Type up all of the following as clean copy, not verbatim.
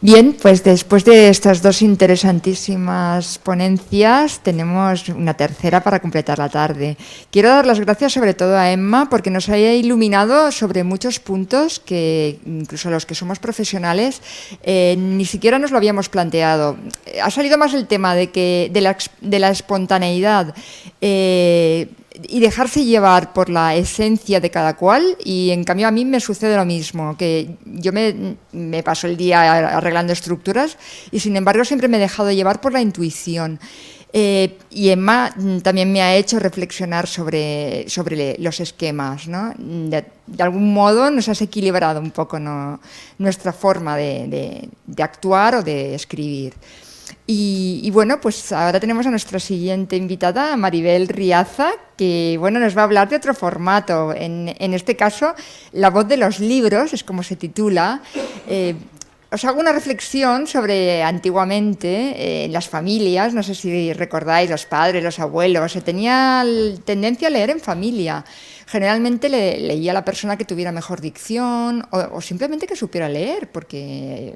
Bien, pues después de estas dos interesantísimas ponencias tenemos una tercera para completar la tarde. Quiero dar las gracias sobre todo a Emma porque nos haya iluminado sobre muchos puntos que incluso los que somos profesionales ni siquiera nos lo habíamos planteado. Ha salido más el tema de la espontaneidad y dejarse llevar por la esencia de cada cual, y en cambio a mí me sucede lo mismo, que yo me paso el día arreglando estructuras y sin embargo siempre me he dejado llevar por la intuición. Y Emma también me ha hecho reflexionar sobre los esquemas, ¿no? De algún modo nos has equilibrado un poco, ¿no?, nuestra forma de actuar o de escribir. Y bueno, pues ahora tenemos a nuestra siguiente invitada, Maribel Riaza, que bueno, nos va a hablar de otro formato. En este caso, La voz de los libros, es como se titula. Os hago una reflexión sobre antiguamente en las familias, no sé si recordáis, los padres, los abuelos, se tenía tendencia a leer en familia. Generalmente leía a la persona que tuviera mejor dicción o simplemente que supiera leer, porque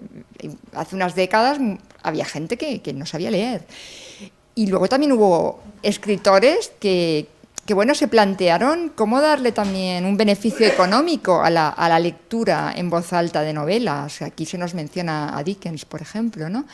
hace unas décadas había gente que no sabía leer. Y luego también hubo escritores que bueno, se plantearon cómo darle también un beneficio económico a la lectura en voz alta de novelas. Aquí se nos menciona a Dickens, por ejemplo, ¿no?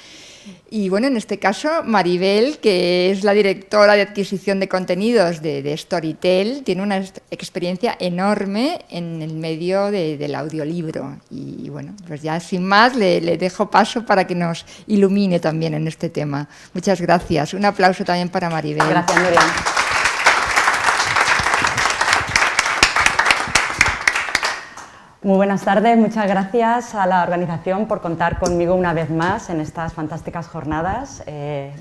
Y bueno, en este caso, Maribel, que es la directora de adquisición de contenidos de Storytel, tiene una experiencia enorme en el medio del audiolibro. Y bueno, pues ya sin más le dejo paso para que nos ilumine también en este tema. Muchas gracias. Un aplauso también para Maribel. Gracias, Nuria. Muy buenas tardes, muchas gracias a la organización por contar conmigo una vez más en estas fantásticas jornadas.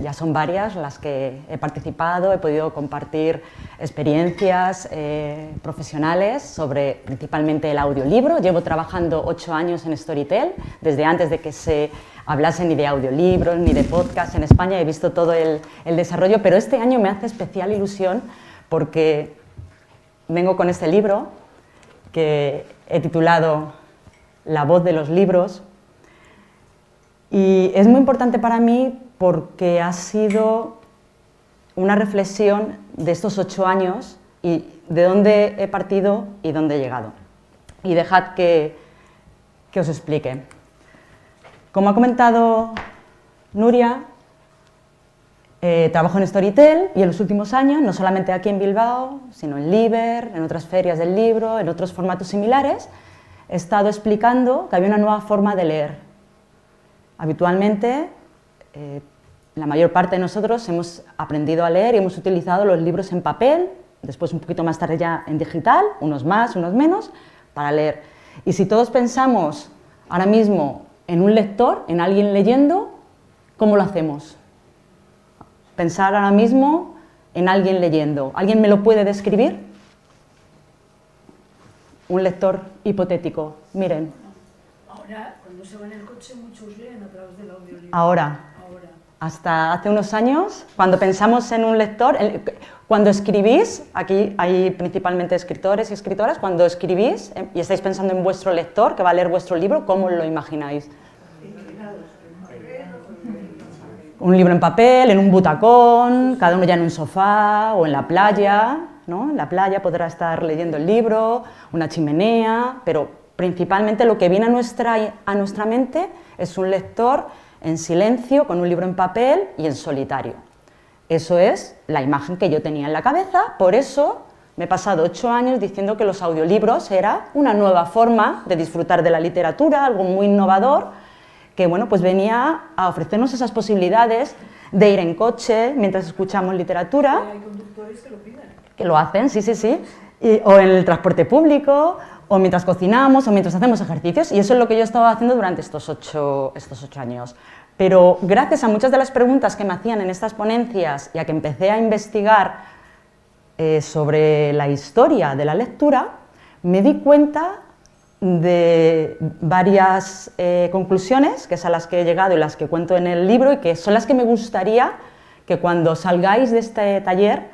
Ya son varias las que he participado, he podido compartir experiencias profesionales sobre principalmente el audiolibro. Llevo trabajando 8 años en Storytel, desde antes de que se hablase ni de audiolibros ni de podcast en España. He visto todo el desarrollo, pero este año me hace especial ilusión porque vengo con este libro que he titulado La voz de los libros, y es muy importante para mí porque ha sido una reflexión de estos 8 años y de dónde he partido y dónde he llegado. Y dejad que os explique. Como ha comentado Nuria, trabajo en Storytel y en los últimos años, no solamente aquí en Bilbao, sino en Liber, en otras ferias del libro, en otros formatos similares, he estado explicando que había una nueva forma de leer. Habitualmente, la mayor parte de nosotros hemos aprendido a leer y hemos utilizado los libros en papel, después un poquito más tarde ya en digital, unos más, unos menos, para leer. Y si todos pensamos ahora mismo en un lector, en alguien leyendo, ¿cómo lo hacemos? Pensar ahora mismo en alguien leyendo. ¿Alguien me lo puede describir? Un lector hipotético. Miren. Ahora, cuando se va en el coche, muchos leen a través del audiolibro. Ahora. Hasta hace unos años, cuando pensamos en un lector, cuando escribís, aquí hay principalmente escritores y escritoras, cuando escribís y estáis pensando en vuestro lector que va a leer vuestro libro, ¿cómo lo imagináis? Un libro en papel, en un butacón, cada uno ya en un sofá o en la playa, ¿no? En la playa podrá estar leyendo el libro, una chimenea, pero principalmente lo que viene a nuestra mente es un lector en silencio, con un libro en papel y en solitario. Eso es la imagen que yo tenía en la cabeza, por eso me he pasado 8 años diciendo que los audiolibros era una nueva forma de disfrutar de la literatura, algo muy innovador, que bueno, pues venía a ofrecernos esas posibilidades de ir en coche mientras escuchamos literatura. Hay conductores que lo piden. Que lo hacen, sí. O en el transporte público, o mientras cocinamos, o mientras hacemos ejercicios, y eso es lo que yo estaba haciendo durante estos 8 años. Pero gracias a muchas de las preguntas que me hacían en estas ponencias y a que empecé a investigar sobre la historia de la lectura, me di cuenta de varias conclusiones, que es a las que he llegado y las que cuento en el libro, y que son las que me gustaría que cuando salgáis de este taller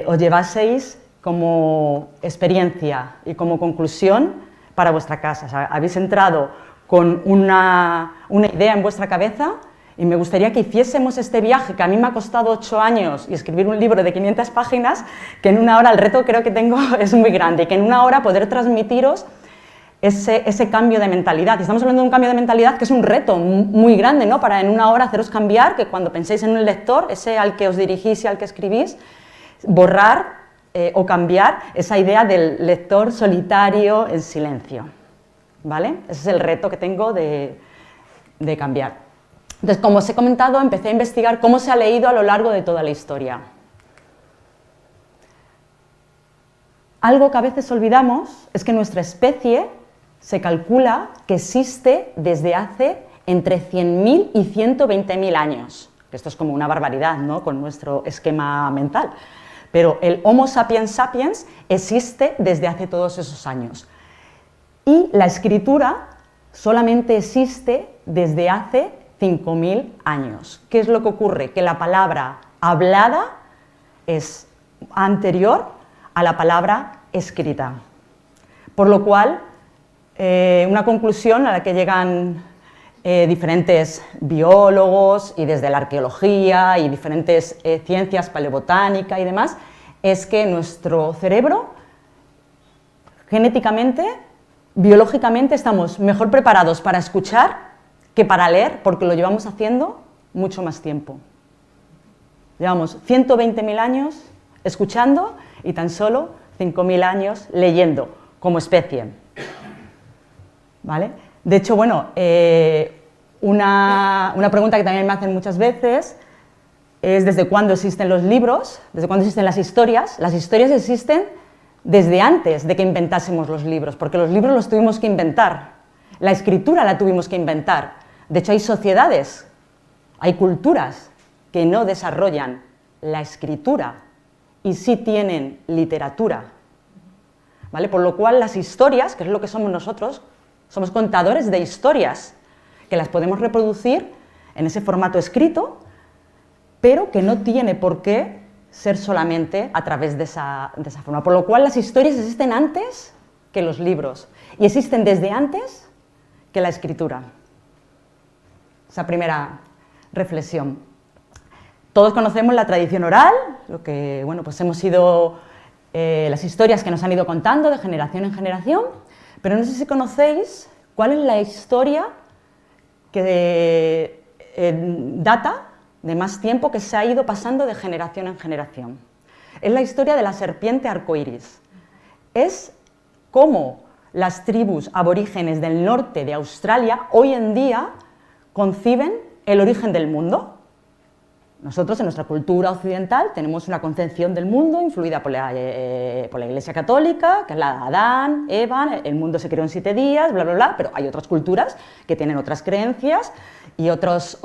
os llevaseis como experiencia y como conclusión para vuestra casa. O sea, habéis entrado con una idea en vuestra cabeza y me gustaría que hiciésemos este viaje, que a mí me ha costado 8 años y escribir un libro de 500 páginas, que en una hora, el reto creo que tengo es muy grande, y que en una hora poder transmitiros ese cambio de mentalidad. Y estamos hablando de un cambio de mentalidad que es un reto muy grande, ¿no? Para en una hora haceros cambiar, que cuando penséis en un lector, ese al que os dirigís y al que escribís, borrar o cambiar esa idea del lector solitario en silencio, ¿vale? Ese es el reto que tengo de cambiar. Entonces, como os he comentado, empecé a investigar cómo se ha leído a lo largo de toda la historia. Algo que a veces olvidamos es que nuestra especie se calcula que existe desde hace entre 100.000 y 120.000 años. Esto es como una barbaridad, ¿no?, con nuestro esquema mental. Pero el Homo sapiens sapiens existe desde hace todos esos años. Y la escritura solamente existe desde hace 5.000 años. ¿Qué es lo que ocurre? Que la palabra hablada es anterior a la palabra escrita. Por lo cual, una conclusión a la que llegan diferentes biólogos y desde la arqueología y diferentes ciencias, paleobotánica y demás, es que nuestro cerebro, genéticamente, biológicamente, estamos mejor preparados para escuchar que para leer, porque lo llevamos haciendo mucho más tiempo. Llevamos 120.000 años escuchando y tan solo 5.000 años leyendo, como especie. ¿Vale? De hecho, bueno, una pregunta que también me hacen muchas veces es ¿desde cuándo existen los libros? ¿Desde cuándo existen las historias? Las historias existen desde antes de que inventásemos los libros, porque los libros los tuvimos que inventar, la escritura la tuvimos que inventar. De hecho, hay sociedades, hay culturas que no desarrollan la escritura y sí tienen literatura, ¿vale? Por lo cual las historias, que es lo que somos nosotros, somos contadores de historias, que las podemos reproducir en ese formato escrito, pero que no tiene por qué ser solamente a través de esa forma. Por lo cual las historias existen antes que los libros y existen desde antes que la escritura. Esa primera reflexión. Todos conocemos la tradición oral, lo que, bueno, pues hemos ido, las historias que nos han ido contando de generación en generación, pero no sé si conocéis cuál es la historia que data de más tiempo, que se ha ido pasando de generación en generación. Es la historia de la serpiente arcoíris. Es cómo las tribus aborígenes del norte de Australia hoy en día conciben el origen del mundo. Nosotros en nuestra cultura occidental tenemos una concepción del mundo influida por la Iglesia Católica, que es la de Adán, Eva, el mundo se creó en 7 días, bla, bla, bla, pero hay otras culturas que tienen otras creencias y otras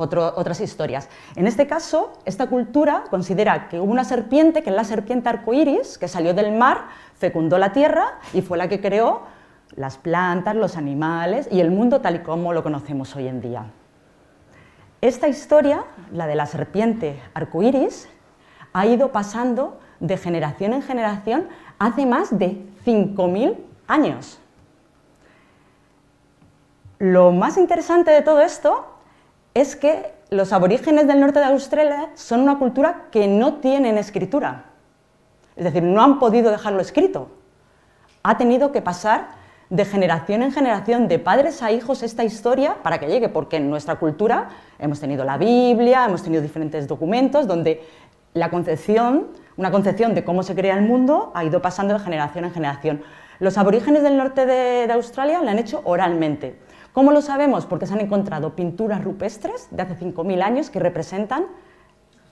historias. En este caso, esta cultura considera que hubo una serpiente, que es la serpiente arcoíris, que salió del mar, fecundó la tierra y fue la que creó las plantas, los animales y el mundo tal y como lo conocemos hoy en día. Esta historia, la de la serpiente arcoíris, ha ido pasando de generación en generación hace más de 5.000 años. Lo más interesante de todo esto es que los aborígenes del norte de Australia son una cultura que no tienen escritura. Es decir, no han podido dejarlo escrito. Ha tenido que pasar de generación en generación, de padres a hijos, esta historia para que llegue, porque en nuestra cultura hemos tenido la Biblia, hemos tenido diferentes documentos donde una concepción de cómo se crea el mundo ha ido pasando de generación en generación. Los aborígenes del norte de Australia lo han hecho oralmente. ¿Cómo lo sabemos? Porque se han encontrado pinturas rupestres de hace 5.000 años que representan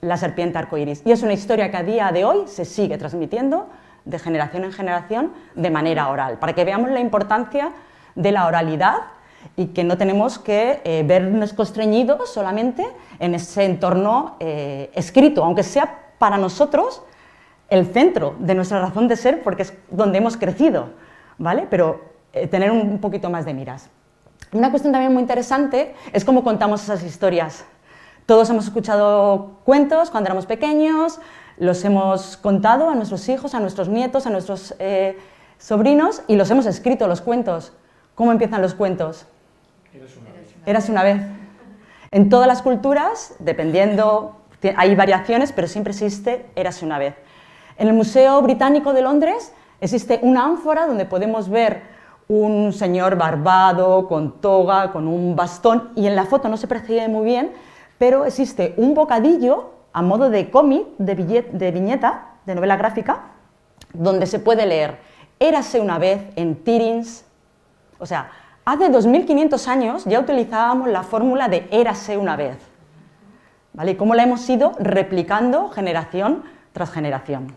la serpiente arcoíris. Y es una historia que a día de hoy se sigue transmitiendo de generación en generación de manera oral, para que veamos la importancia de la oralidad y que no tenemos que vernos constreñidos solamente en ese entorno escrito, aunque sea para nosotros el centro de nuestra razón de ser, porque es donde hemos crecido, ¿vale? Pero tener un poquito más de miras. Una cuestión también muy interesante es cómo contamos esas historias. Todos hemos escuchado cuentos cuando éramos pequeños, los hemos contado a nuestros hijos, a nuestros nietos, a nuestros sobrinos y los hemos escrito, los cuentos. ¿Cómo empiezan los cuentos? Érase una vez. En todas las culturas, dependiendo, hay variaciones, pero siempre existe érase una vez. En el Museo Británico de Londres existe una ánfora donde podemos ver un señor barbado, con toga, con un bastón, y en la foto no se percibe muy bien, pero existe un bocadillo a modo de cómic, de viñeta, de novela gráfica, donde se puede leer érase una vez en Tirins. O sea, hace 2500 años ya utilizábamos la fórmula de érase una vez, ¿vale? Y cómo la hemos ido replicando generación tras generación.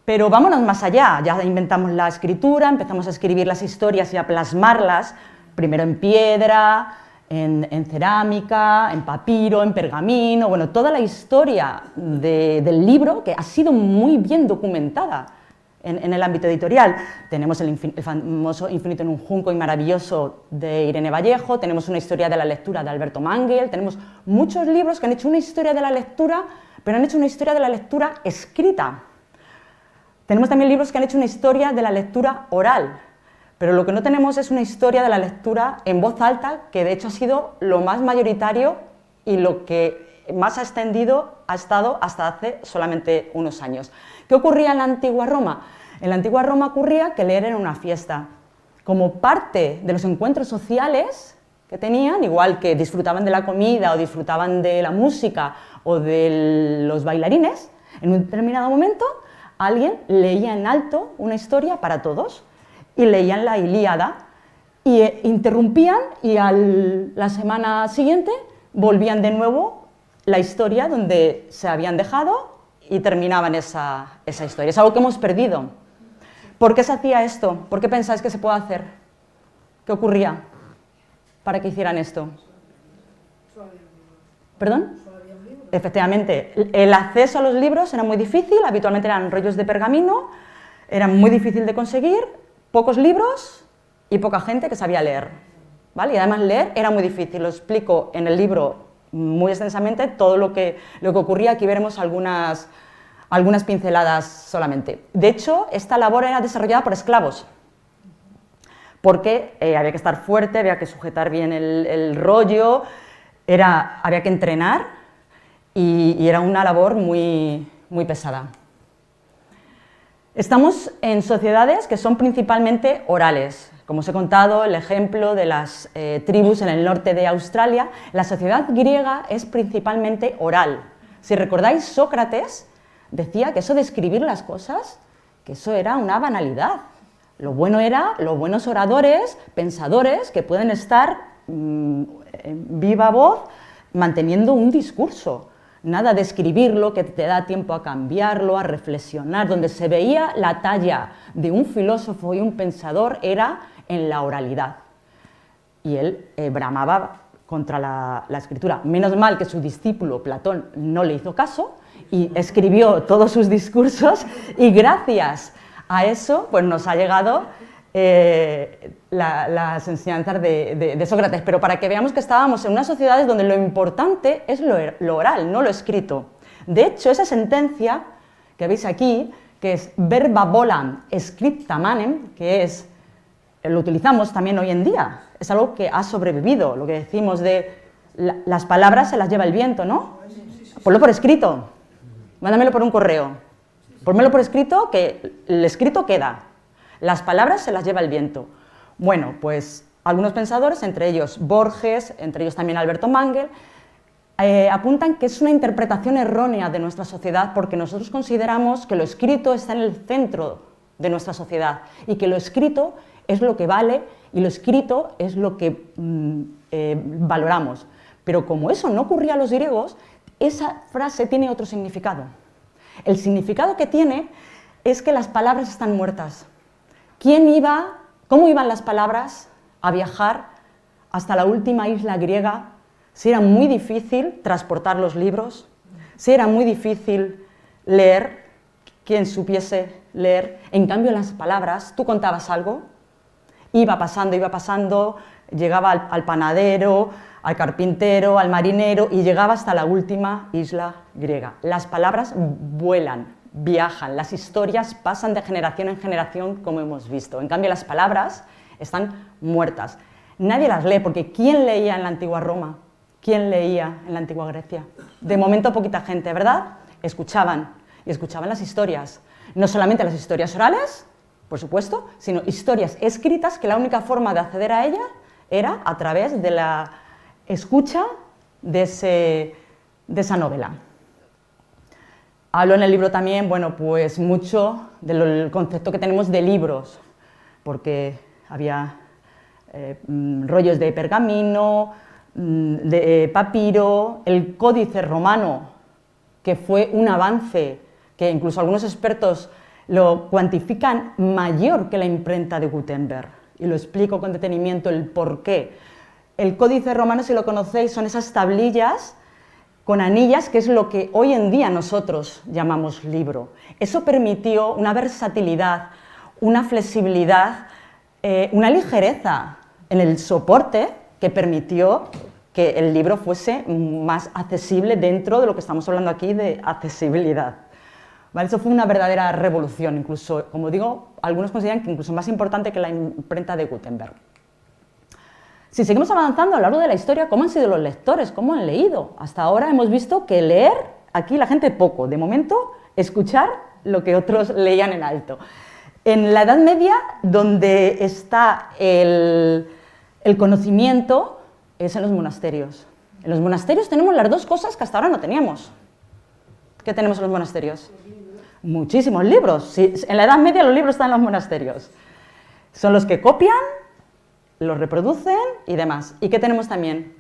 Pero vámonos más allá, ya inventamos la escritura, empezamos a escribir las historias y a plasmarlas, primero en piedra, en cerámica, en papiro, en pergamino, bueno, toda la historia del libro que ha sido muy bien documentada en el ámbito editorial. Tenemos el famoso Infinito en un junco y maravilloso de Irene Vallejo, tenemos una historia de la lectura de Alberto Mangel, tenemos muchos libros que han hecho una historia de la lectura, pero han hecho una historia de la lectura escrita. Tenemos también libros que han hecho una historia de la lectura oral, pero lo que no tenemos es una historia de la lectura en voz alta, que de hecho ha sido lo más mayoritario y lo que más ha extendido ha estado hasta hace solamente unos años. ¿Qué ocurría en la antigua Roma? En la antigua Roma ocurría que leer era una fiesta. Como parte de los encuentros sociales que tenían, igual que disfrutaban de la comida o disfrutaban de la música o de los bailarines, en un determinado momento alguien leía en alto una historia para todos y leían la Ilíada y interrumpían y la semana siguiente volvían de nuevo la historia donde se habían dejado y terminaban esa historia. Es algo que hemos perdido. ¿Por qué se hacía esto? ¿Por qué pensáis que se puede hacer? ¿Qué ocurría para que hicieran esto? ¿Perdón? Efectivamente, el acceso a los libros era muy difícil, habitualmente eran rollos de pergamino, era muy difícil de conseguir, pocos libros y poca gente que sabía leer, ¿vale? Y además leer era muy difícil, lo explico en el libro muy extensamente, todo lo que ocurría. Aquí veremos algunas pinceladas solamente. De hecho, esta labor era desarrollada por esclavos, porque había que estar fuerte, había que sujetar bien el rollo, había que entrenar, y era una labor muy, muy pesada. Estamos en sociedades que son principalmente orales. Como os he contado, el ejemplo de las tribus en el norte de Australia, la sociedad griega es principalmente oral. Si recordáis, Sócrates decía que eso de escribir las cosas, que eso era una banalidad. Lo bueno era los buenos oradores, pensadores, que pueden estar en viva voz manteniendo un discurso. Nada de escribirlo, que te da tiempo a cambiarlo, a reflexionar. Donde se veía la talla de un filósofo y un pensador era en la oralidad. Y él bramaba contra la escritura. Menos mal que su discípulo Platón no le hizo caso y escribió todos sus discursos, y gracias a eso pues nos ha llegado las enseñanzas de Sócrates, pero para que veamos que estábamos en unas sociedades donde lo importante es lo oral, no lo escrito. De hecho, esa sentencia que veis aquí, que es verba volam scripta manem, que lo utilizamos también hoy en día, es algo que ha sobrevivido, lo que decimos de las palabras se las lleva el viento, ¿no? Ponlo por escrito, mándamelo por un correo, ponmelo por escrito, que el escrito queda. Las palabras se las lleva el viento. Bueno, pues algunos pensadores, entre ellos Borges, entre ellos también Alberto Mangel, apuntan que es una interpretación errónea de nuestra sociedad, porque nosotros consideramos que lo escrito está en el centro de nuestra sociedad y que lo escrito es lo que vale y lo escrito es lo que valoramos. Pero como eso no ocurría a los griegos, esa frase tiene otro significado. El significado que tiene es que las palabras están muertas. ¿Cómo iban las palabras a viajar hasta la última isla griega si era muy difícil transportar los libros, si era muy difícil leer, quien supiese leer? En cambio, las palabras, tú contabas algo, iba pasando, llegaba al panadero, al carpintero, al marinero y llegaba hasta la última isla griega. Las palabras vuelan, viajan, las historias pasan de generación en generación, como hemos visto. En cambio, las palabras están muertas. nadie las lee, porque ¿quién leía en la antigua Roma? ¿Quién leía en la antigua Grecia? De momento poquita gente, ¿verdad? Escuchaban, y escuchaban las historias. No solamente las historias orales, por supuesto, sino historias escritas, que la única forma de acceder a ellas era a través de la escucha de esa novela. Hablo en el libro también, bueno, pues mucho del concepto que tenemos de libros, porque había rollos de pergamino, de papiro, el códice romano, que fue un avance que incluso algunos expertos lo cuantifican mayor que la imprenta de Gutenberg, y lo explico con detenimiento el por qué. El códice romano, si lo conocéis, son esas tablillas con anillas, que es lo que hoy en día nosotros llamamos libro. Eso permitió una versatilidad, una flexibilidad, una ligereza en el soporte que permitió que el libro fuese más accesible dentro de lo que estamos hablando aquí de accesibilidad. ¿Vale? Eso fue una verdadera revolución, incluso, como digo, algunos consideran que incluso más importante que la imprenta de Gutenberg. Si seguimos avanzando a lo largo de la historia, ¿cómo han sido los lectores? ¿Cómo han leído? Hasta ahora hemos visto que leer, aquí la gente poco, de momento, escuchar lo que otros leían en alto. En la Edad Media, donde está el conocimiento, es en los monasterios. En los monasterios tenemos las dos cosas que hasta ahora no teníamos. ¿Qué tenemos en los monasterios? Muchísimos libros. Sí, en la Edad Media los libros están en los monasterios. Son los que copian, los reproducen y demás. ¿Y qué tenemos también?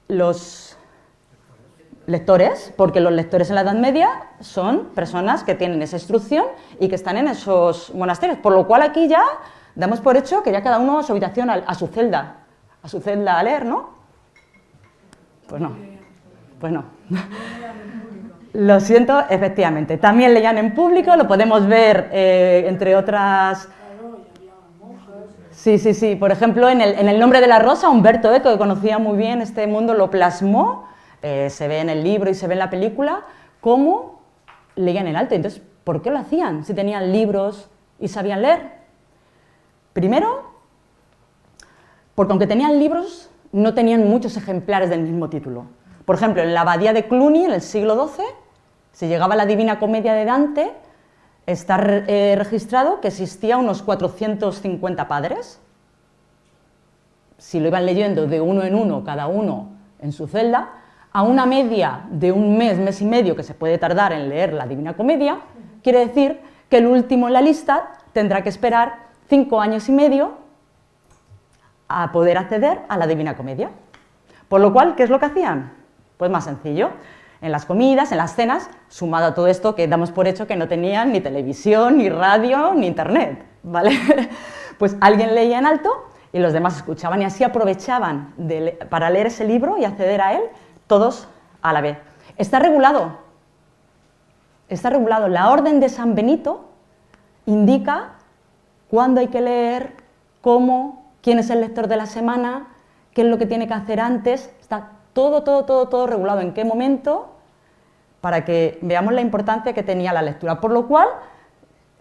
Los lectores, porque los lectores en la Edad Media son personas que tienen esa instrucción y que están en esos monasterios, por lo cual aquí ya damos por hecho que ya cada uno a su habitación, a su celda a leer, ¿no? Pues no, pues no. Lo siento, efectivamente, también leían en público, lo podemos ver entre otras... Sí, por ejemplo, en el nombre de la rosa, Umberto Eco, que conocía muy bien este mundo, lo plasmó, se ve en el libro y se ve en la película, cómo leían en alto. Entonces, ¿por qué lo hacían si tenían libros y sabían leer? Primero, porque aunque tenían libros, no tenían muchos ejemplares del mismo título. Por ejemplo, en la abadía de Cluny, en el siglo XII, si llegaba la Divina Comedia de Dante, está registrado que existía unos 450 padres. Si lo iban leyendo de uno en uno, cada uno en su celda, a una media de un mes, mes y medio que se puede tardar en leer la Divina Comedia, quiere decir que el último en la lista tendrá que esperar 5 años y medio a poder acceder a la Divina Comedia. Por lo cual, ¿qué es lo que hacían? Pues más sencillo. En las comidas, en las cenas, sumado a todo esto que damos por hecho que no tenían ni televisión, ni radio, ni internet, ¿vale? Pues alguien leía en alto y los demás escuchaban, y así aprovechaban para leer ese libro y acceder a él todos a la vez. Está regulado. Está regulado. La Orden de San Benito indica cuándo hay que leer, cómo, quién es el lector de la semana, qué es lo que tiene que hacer antes. Está todo regulado, en qué momento, para que veamos la importancia que tenía la lectura. Por lo cual,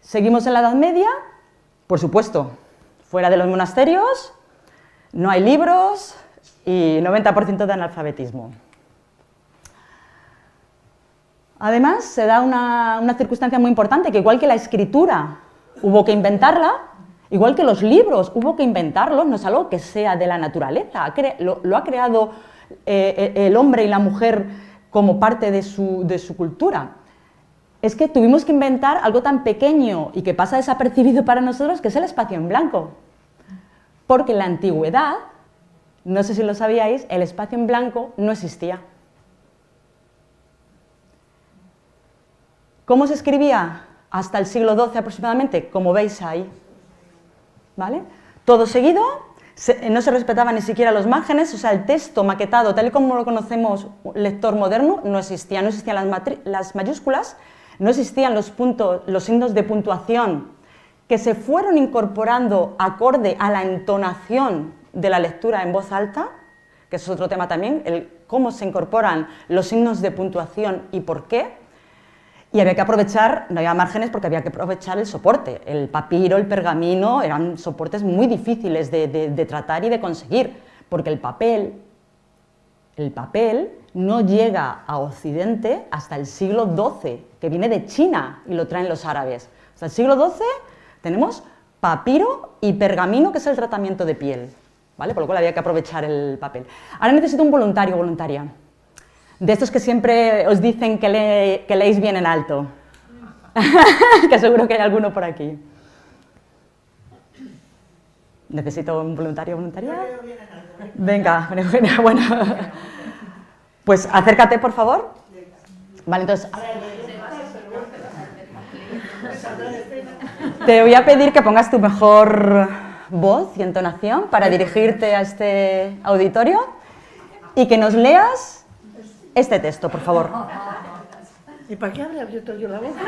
seguimos en la Edad Media, por supuesto, fuera de los monasterios, no hay libros y 90% de analfabetismo. Además, se da una circunstancia muy importante, que igual que la escritura hubo que inventarla, igual que los libros hubo que inventarlos, no es algo que sea de la naturaleza, lo ha creado el hombre y la mujer como parte de su cultura. Es que tuvimos que inventar algo tan pequeño y que pasa desapercibido para nosotros, que es el espacio en blanco. Porque en la antigüedad, no sé si lo sabíais, el espacio en blanco no existía. ¿Cómo se escribía? Hasta el siglo XII aproximadamente, como veis ahí. ¿Vale? Todo seguido, no se respetaban ni siquiera los márgenes, o sea, el texto maquetado, tal y como lo conocemos, lector moderno, no existía. No existían las mayúsculas, no existían los signos de puntuación que se fueron incorporando acorde a la entonación de la lectura en voz alta, que es otro tema también, el cómo se incorporan los signos de puntuación y por qué. Y había que aprovechar, no había márgenes porque había que aprovechar el soporte. El papiro, el pergamino, eran soportes muy difíciles de tratar y de conseguir, porque el papel no llega a Occidente hasta el siglo XII, que viene de China y lo traen los árabes. Hasta el siglo XII tenemos papiro y pergamino, que es el tratamiento de piel, ¿vale? Por lo cual había que aprovechar el papel. Ahora necesito un voluntario o voluntaria, de estos que siempre os dicen que leéis bien en alto, que seguro que hay alguno por aquí. ¿Necesito un voluntario o voluntaria? Venga, bueno. Pues acércate, por favor. Vale, entonces... Te voy a pedir que pongas tu mejor voz y entonación para dirigirte a este auditorio y que nos leas este texto, por favor. ¿Y para qué habré abierto yo la boca?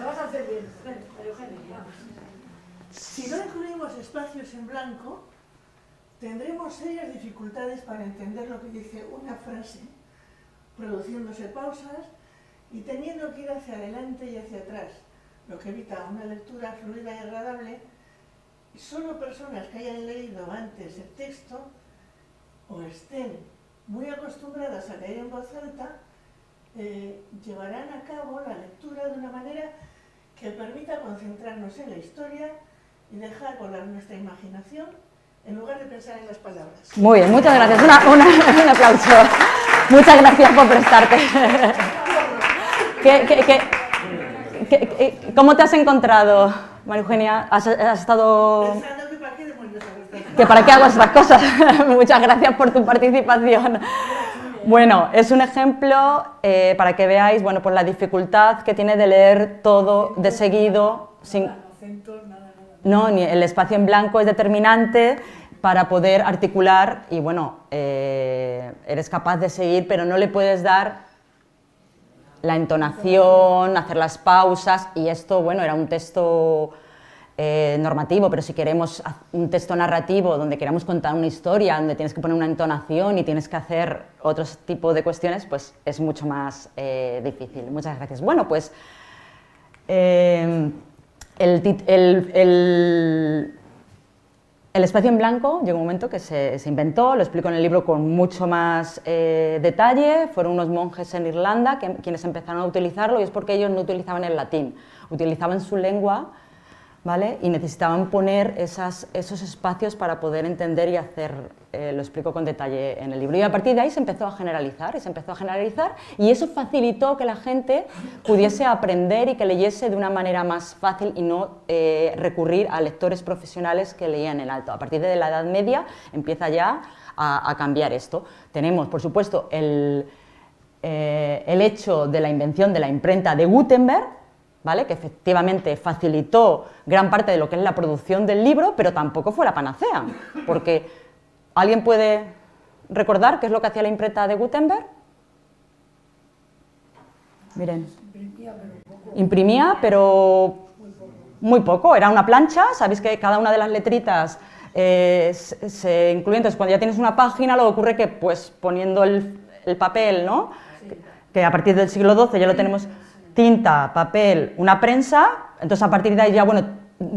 Lo vas a hacer bien. Si no incluimos espacios en blanco, tendremos serias dificultades para entender lo que dice una frase, produciéndose pausas y teniendo que ir hacia adelante y hacia atrás, lo que evita una lectura fluida y agradable. Solo personas que hayan leído antes el texto o estén muy acostumbradas a leer en voz alta llevarán a cabo la lectura de una manera que permita concentrarnos en la historia y dejar volar nuestra imaginación en lugar de pensar en las palabras. Muy bien, muchas gracias. Un aplauso. Muchas gracias por prestarte. ¿Cómo te has encontrado, María Eugenia? ¿Has estado...? Pensando que para qué demonios hago estas cosas. ¿Que para qué hago estas cosas? Muchas gracias por tu participación. Bueno, es un ejemplo para que veáis, bueno, pues la dificultad que tiene de leer todo de seguido sin... No, ni el espacio en blanco es determinante para poder articular y, bueno, eres capaz de seguir, pero no le puedes dar la entonación, hacer las pausas, y esto, bueno, era un texto normativo, pero si queremos un texto narrativo donde queramos contar una historia, donde tienes que poner una entonación y tienes que hacer otro tipo de cuestiones, pues es mucho más difícil. Muchas gracias. Bueno, pues... El espacio en blanco llegó un momento que se inventó, lo explico en el libro con mucho más detalle. Fueron unos monjes en Irlanda quienes empezaron a utilizarlo, y es porque ellos no utilizaban el latín, utilizaban su lengua, ¿vale? Y necesitaban poner esos espacios para poder entender y hacer, lo explico con detalle en el libro. Y a partir de ahí se empezó a generalizar, y eso facilitó que la gente pudiese aprender y que leyese de una manera más fácil y no recurrir a lectores profesionales que leían en alto. A partir de la Edad Media empieza ya a cambiar esto. Tenemos, por supuesto, el hecho de la invención de la imprenta de Gutenberg, ¿vale? Que efectivamente facilitó gran parte de lo que es la producción del libro, pero tampoco fue la panacea, porque ¿alguien puede recordar qué es lo que hacía la imprenta de Gutenberg? Miren, imprimía, pero muy poco, era una plancha, sabéis que cada una de las letritas se incluye, entonces cuando ya tienes una página, lo que ocurre que pues poniendo el papel, ¿no? Que a partir del siglo XII ya lo tenemos... Tinta, papel, una prensa, entonces a partir de ahí ya, bueno,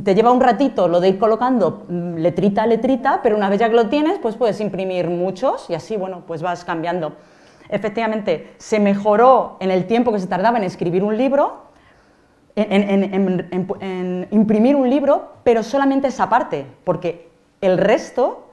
te lleva un ratito lo de ir colocando letrita a letrita, pero una vez ya que lo tienes, pues puedes imprimir muchos y así, bueno, pues vas cambiando. Efectivamente, se mejoró en el tiempo que se tardaba en escribir un libro, en imprimir un libro, pero solamente esa parte, porque el resto,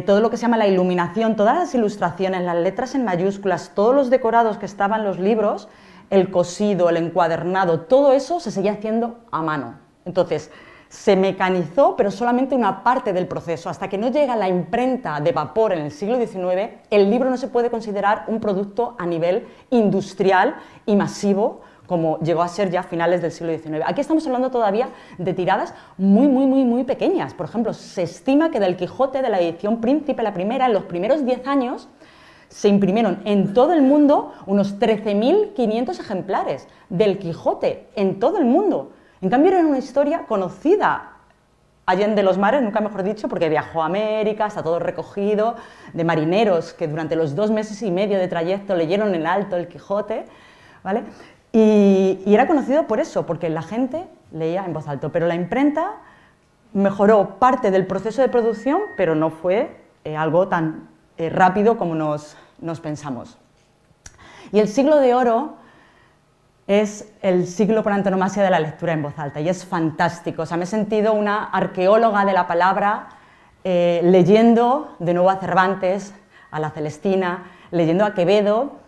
todo lo que se llama la iluminación, todas las ilustraciones, las letras en mayúsculas, todos los decorados que estaban en los libros, el cosido, el encuadernado, todo eso se seguía haciendo a mano. Entonces, se mecanizó, pero solamente una parte del proceso. Hasta que no llega la imprenta de vapor en el siglo XIX, el libro no se puede considerar un producto a nivel industrial y masivo, como llegó a ser ya a finales del siglo XIX. Aquí estamos hablando todavía de tiradas muy pequeñas. Por ejemplo, se estima que del Quijote, de la edición Príncipe, la primera, en los primeros 10 años, se imprimieron en todo el mundo unos 13.500 ejemplares del Quijote, en todo el mundo. En cambio, era una historia conocida allende los mares, nunca mejor dicho, porque viajó a América, está todo recogido, de marineros que durante los 2 meses y medio de trayecto leyeron en alto el Quijote, ¿vale? Y era conocido por eso, porque la gente leía en voz alta, pero la imprenta mejoró parte del proceso de producción, pero no fue algo tan rápido como nos pensamos. Y el siglo de oro es el siglo por antonomasia de la lectura en voz alta, y es fantástico. O sea, me he sentido una arqueóloga de la palabra, leyendo de nuevo a Cervantes, a la Celestina, leyendo a Quevedo,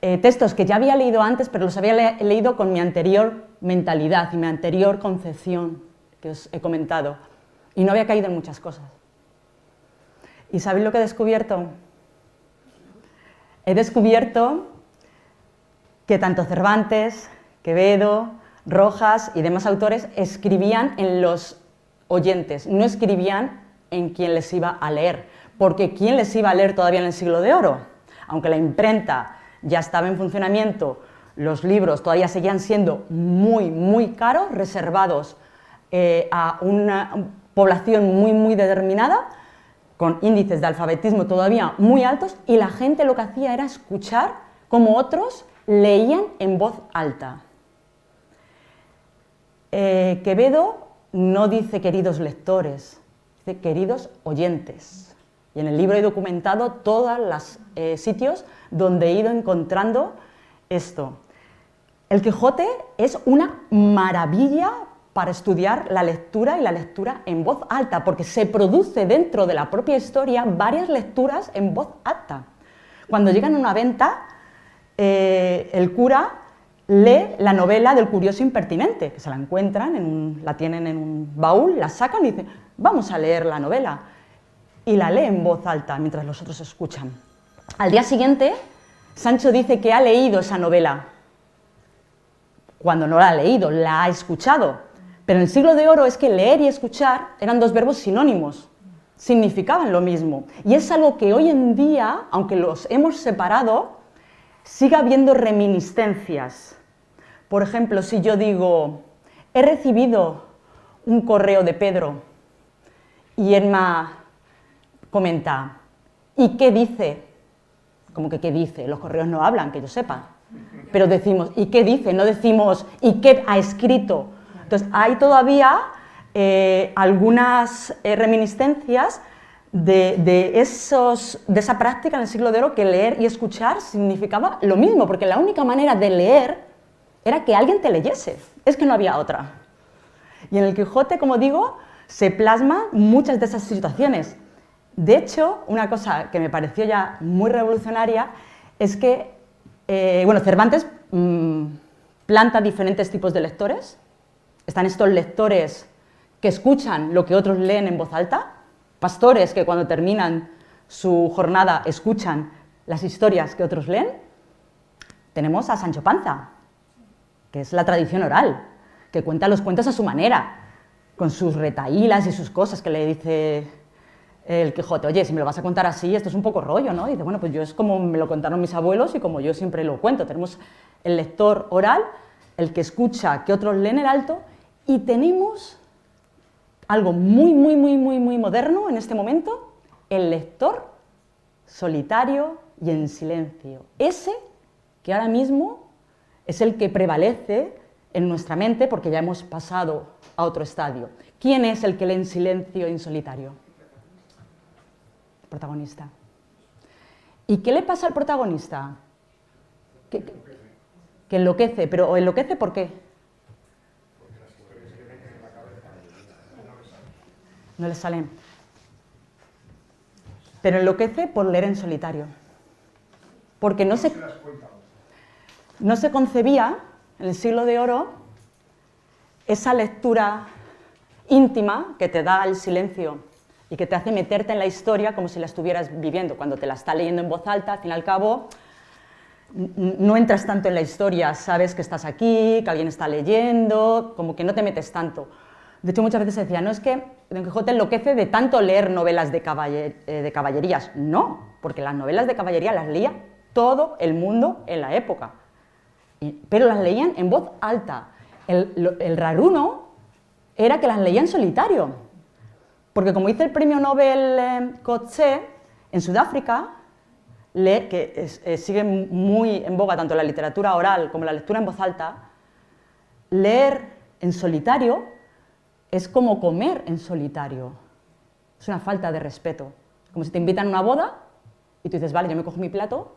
textos que ya había leído antes, pero los había leído con mi anterior mentalidad y mi anterior concepción, que os he comentado, y no había caído en muchas cosas. ¿Y sabéis lo que he descubierto? He descubierto que tanto Cervantes, Quevedo, Rojas y demás autores escribían en los oyentes, no escribían en quien les iba a leer, porque ¿quién les iba a leer todavía en el siglo de oro? Aunque la imprenta ya estaba en funcionamiento, los libros todavía seguían siendo muy, muy caros, reservados a una población muy, muy determinada, con índices de alfabetismo todavía muy altos, y la gente lo que hacía era escuchar cómo otros leían en voz alta. Quevedo no dice queridos lectores, dice queridos oyentes. Y en el libro he documentado todos los sitios donde he ido encontrando esto. El Quijote es una maravilla para estudiar la lectura y la lectura en voz alta, porque se produce dentro de la propia historia varias lecturas en voz alta. Cuando llegan a una venta, el cura lee la novela del curioso impertinente, que se la encuentran, la tienen en un baúl, la sacan y dicen, vamos a leer la novela. Y la lee en voz alta mientras los otros escuchan. Al día siguiente, Sancho dice que ha leído esa novela, cuando no la ha leído, la ha escuchado. Pero en el siglo de oro es que leer y escuchar eran dos verbos sinónimos, significaban lo mismo. Y es algo que hoy en día, aunque los hemos separado, sigue habiendo reminiscencias. Por ejemplo, si yo digo, he recibido un correo de Pedro, y Emma comenta, ¿y qué dice? Como que ¿qué dice? Los correos no hablan, que yo sepa. Pero decimos, ¿y qué dice? No decimos, ¿y qué ha escrito? Entonces, hay todavía algunas reminiscencias de esa práctica en el siglo de oro, que leer y escuchar significaba lo mismo, porque la única manera de leer era que alguien te leyese, es que no había otra. Y en el Quijote, como digo, se plasman muchas de esas situaciones. De hecho, una cosa que me pareció ya muy revolucionaria es que, Cervantes planta diferentes tipos de lectores. Están estos lectores que escuchan lo que otros leen en voz alta, pastores que cuando terminan su jornada escuchan las historias que otros leen. Tenemos a Sancho Panza, que es la tradición oral, que cuenta los cuentos a su manera, con sus retahílas y sus cosas que le dice el Quijote. Oye, si me lo vas a contar así, esto es un poco rollo, ¿no? Y dice, bueno, pues yo es como me lo contaron mis abuelos y como yo siempre lo cuento. Tenemos el lector oral, el que escucha que otros leen en alto, y tenemos algo muy, muy, muy, muy, muy moderno en este momento, el lector solitario y en silencio. Ese que ahora mismo es el que prevalece en nuestra mente porque ya hemos pasado a otro estadio. ¿Quién es el que lee en silencio y en solitario? El protagonista. ¿Y qué le pasa al protagonista? Que enloquece, pero ¿enloquece por qué? No le salen. Pero enloquece por leer en solitario. Porque no se concebía en el siglo de oro esa lectura íntima que te da el silencio y que te hace meterte en la historia como si la estuvieras viviendo. Cuando te la está leyendo en voz alta, al fin y al cabo, no entras tanto en la historia, sabes que estás aquí, que alguien está leyendo, como que no te metes tanto. De hecho, muchas veces se decía, no, es que Don Quijote enloquece de tanto leer novelas de caballerías. No, porque las novelas de caballería las leía todo el mundo en la época, pero las leían en voz alta. El raruno era que las leía en solitario, porque como dice el premio Nobel Coetzee, en Sudáfrica leer, que sigue muy en boga tanto la literatura oral como la lectura en voz alta, leer en solitario es como comer en solitario. Es una falta de respeto. Como si te invitan a una boda y tú dices, vale, yo me cojo mi plato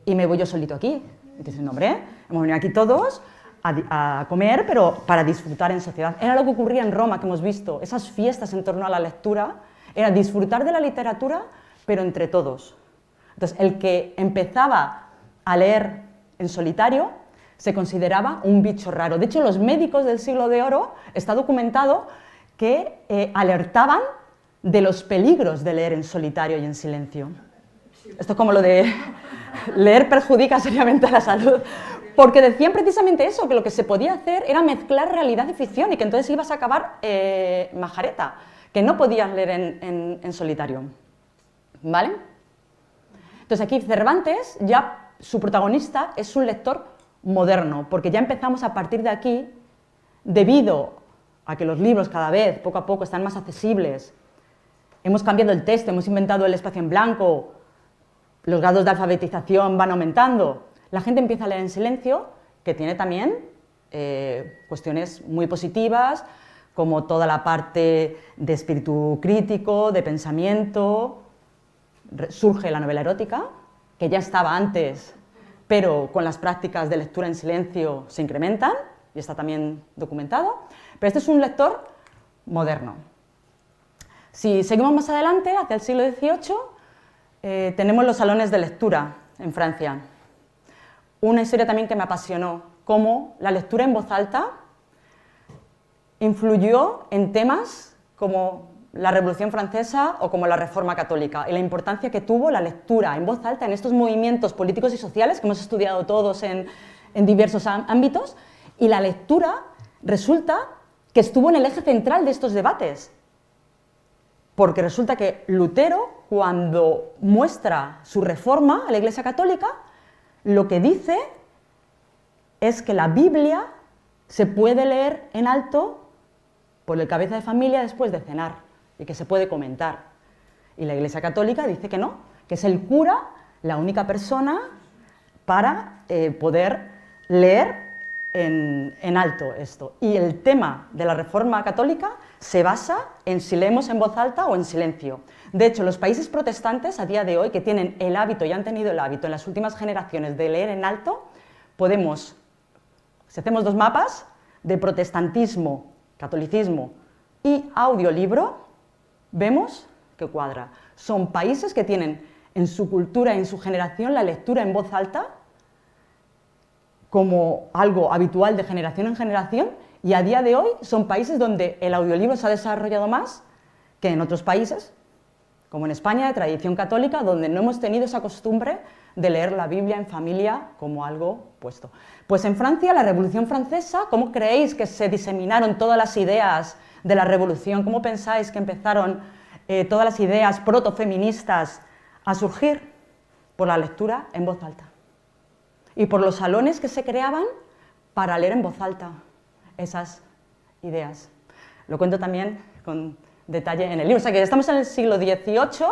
y me voy yo solito aquí. Y te dices, no, hombre, hemos venido aquí todos a comer, pero para disfrutar en sociedad. Era lo que ocurría en Roma, que hemos visto. Esas fiestas en torno a la lectura, era disfrutar de la literatura, pero entre todos. Entonces, el que empezaba a leer en solitario se consideraba un bicho raro. De hecho, los médicos del siglo de oro, está documentado que alertaban de los peligros de leer en solitario y en silencio. Esto es como lo de leer perjudica seriamente la salud, porque decían precisamente eso, que lo que se podía hacer era mezclar realidad y ficción y que entonces ibas a acabar majareta, que no podías leer en solitario. ¿Vale? Entonces aquí Cervantes, ya su protagonista es un lector moderno, porque ya empezamos a partir de aquí, debido a que los libros cada vez, poco a poco, están más accesibles, hemos cambiado el texto, hemos inventado el espacio en blanco, los grados de alfabetización van aumentando, la gente empieza a leer en silencio, que tiene también cuestiones muy positivas, como toda la parte de espíritu crítico, de pensamiento. Surge la novela erótica, que ya estaba antes, pero con las prácticas de lectura en silencio se incrementan, y está también documentado, pero este es un lector moderno. Si seguimos más adelante, hacia el siglo XVIII, tenemos los salones de lectura en Francia. Una historia también que me apasionó, cómo la lectura en voz alta influyó en temas como la Revolución Francesa o como la Reforma Católica, y la importancia que tuvo la lectura en voz alta en estos movimientos políticos y sociales que hemos estudiado todos en diversos ámbitos, y la lectura resulta que estuvo en el eje central de estos debates, porque resulta que Lutero, cuando muestra su reforma a la Iglesia Católica, lo que dice es que la Biblia se puede leer en alto por el cabeza de familia después de cenar, y que se puede comentar. Y la Iglesia Católica dice que no, que es el cura la única persona para poder leer en alto esto. Y el tema de la Reforma Católica se basa en si leemos en voz alta o en silencio. De hecho, los países protestantes a día de hoy, que tienen el hábito y han tenido el hábito en las últimas generaciones de leer en alto, podemos, si hacemos dos mapas de protestantismo, catolicismo y audiolibro, vemos que cuadra. Son países que tienen en su cultura y en su generación la lectura en voz alta como algo habitual de generación en generación, y a día de hoy son países donde el audiolibro se ha desarrollado más que en otros países, como en España, de tradición católica, donde no hemos tenido esa costumbre de leer la Biblia en familia como algo puesto. Pues en Francia, la Revolución Francesa, ¿cómo creéis que se diseminaron todas las ideas de la Revolución? ¿Cómo pensáis que empezaron todas las ideas protofeministas a surgir? Por la lectura en voz alta. Y por los salones que se creaban para leer en voz alta esas ideas. Lo cuento también con detalle en el libro. O sea que estamos en el siglo XVIII,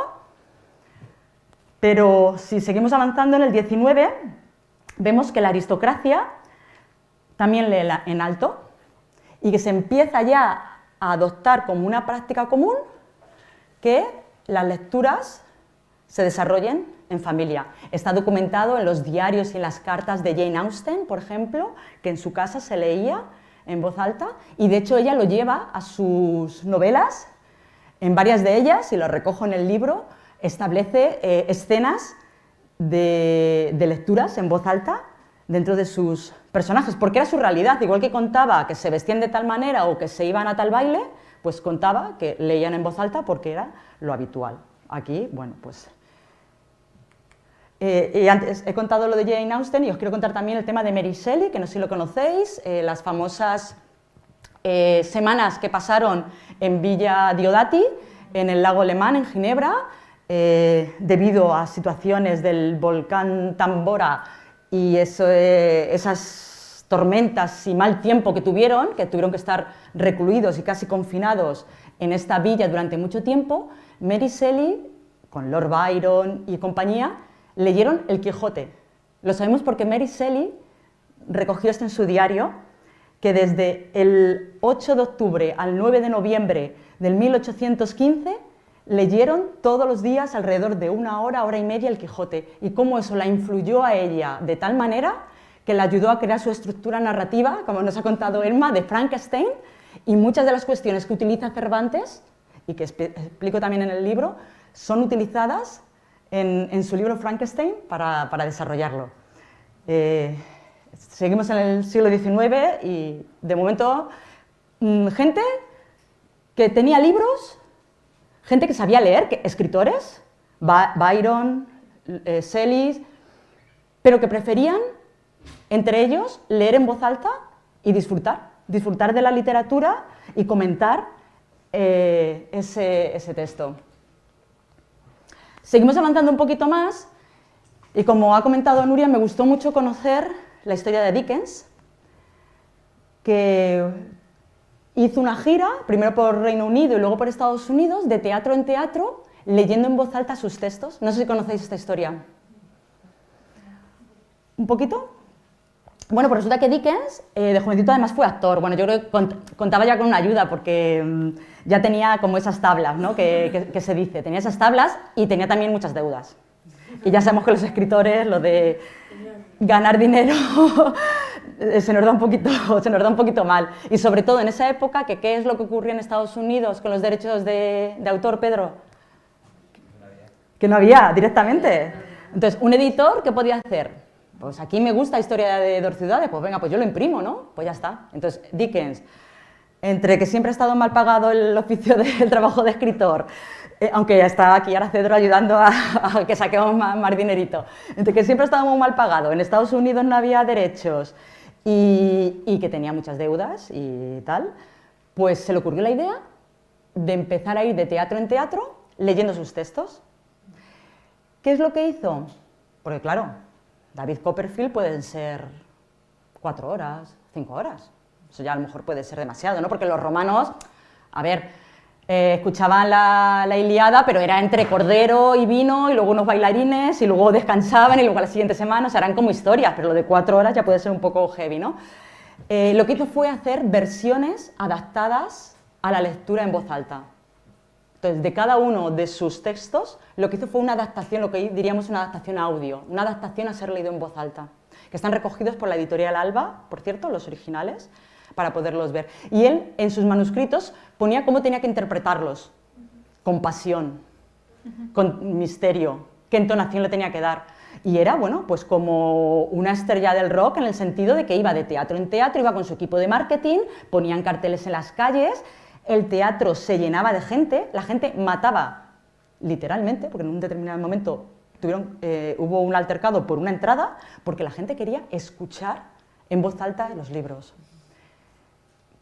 pero si seguimos avanzando en el XIX, vemos que la aristocracia también lee en alto y que se empieza ya a adoptar como una práctica común que las lecturas se desarrollen en familia. Está documentado en los diarios y en las cartas de Jane Austen, por ejemplo, que en su casa se leía en voz alta, y de hecho ella lo lleva a sus novelas. En varias de ellas, y lo recojo en el libro, establece escenas de lecturas en voz alta dentro de sus personajes, porque era su realidad. Igual que contaba que se vestían de tal manera o que se iban a tal baile, pues contaba que leían en voz alta porque era lo habitual. Aquí, bueno, pues... y antes he contado lo de Jane Austen y os quiero contar también el tema de Mary Shelley, que no sé si lo conocéis, las famosas semanas que pasaron en Villa Diodati, en el lago Le Mans, en Ginebra, debido a situaciones del volcán Tambora y esas tormentas y mal tiempo que tuvieron que estar recluidos y casi confinados en esta villa durante mucho tiempo. Mary Shelley, con Lord Byron y compañía, leyeron El Quijote. Lo sabemos porque Mary Shelley recogió esto en su diario, que desde el 8 de octubre al 9 de noviembre del 1815 leyeron todos los días alrededor de una hora, hora y media El Quijote, y cómo eso la influyó a ella de tal manera que la ayudó a crear su estructura narrativa, como nos ha contado Emma, de Frankenstein, y muchas de las cuestiones que utiliza Cervantes, y que explico también en el libro, son utilizadas en su libro Frankenstein para desarrollarlo. Seguimos en el siglo XIX y, de momento, gente que tenía libros, gente que sabía leer, escritores, Byron, Shelley, pero que preferían, entre ellos, leer en voz alta y disfrutar de la literatura y comentar ese texto. Seguimos avanzando un poquito más y, como ha comentado Nuria, me gustó mucho conocer la historia de Dickens, que hizo una gira, primero por Reino Unido y luego por Estados Unidos, de teatro en teatro, leyendo en voz alta sus textos. No sé si conocéis esta historia. ¿Un poquito? Bueno, pues resulta que Dickens, de jovencito, además fue actor. Bueno, yo creo que contaba ya con una ayuda, porque ya tenía como esas tablas, ¿no? que se dice. Tenía esas tablas y tenía también muchas deudas. Y ya sabemos que los escritores, lo de ganar dinero, se nos da un poquito mal. Y sobre todo en esa época, que ¿qué es lo que ocurrió en Estados Unidos con los derechos de autor, Pedro? Que no había directamente. Entonces, un editor, ¿qué podía hacer? Pues aquí me gusta la historia de dos ciudades, pues venga, pues yo lo imprimo, ¿no? Pues ya está. Entonces, Dickens, entre que siempre ha estado mal pagado el oficio del trabajo de escritor, aunque ya está aquí ahora Cedro ayudando a que saquemos más dinerito, entre que siempre ha estado muy mal pagado, en Estados Unidos no había derechos y que tenía muchas deudas y tal, pues se le ocurrió la idea de empezar a ir de teatro en teatro leyendo sus textos. ¿Qué es lo que hizo? Porque claro, David Copperfield pueden ser 4 horas, 5 horas. Eso ya a lo mejor puede ser demasiado, ¿no? Porque los romanos, a ver, escuchaban la Ilíada, pero era entre cordero y vino, y luego unos bailarines, y luego descansaban, y luego a la siguiente semana, o sea, eran como historias, pero lo de 4 horas ya puede ser un poco heavy, ¿no? Lo que hizo fue hacer versiones adaptadas a la lectura en voz alta. Entonces, de cada uno de sus textos, lo que hizo fue una adaptación, lo que diríamos una adaptación audio, una adaptación a ser leído en voz alta, que están recogidos por la editorial Alba, por cierto, los originales, para poderlos ver. Y él, en sus manuscritos, ponía cómo tenía que interpretarlos, con pasión, con misterio, qué entonación le tenía que dar. Y era, bueno, pues como una estrella del rock, en el sentido de que iba de teatro en teatro, iba con su equipo de marketing, ponían carteles en las calles, el teatro se llenaba de gente, la gente mataba, literalmente, porque en un determinado momento hubo un altercado por una entrada, porque la gente quería escuchar en voz alta los libros.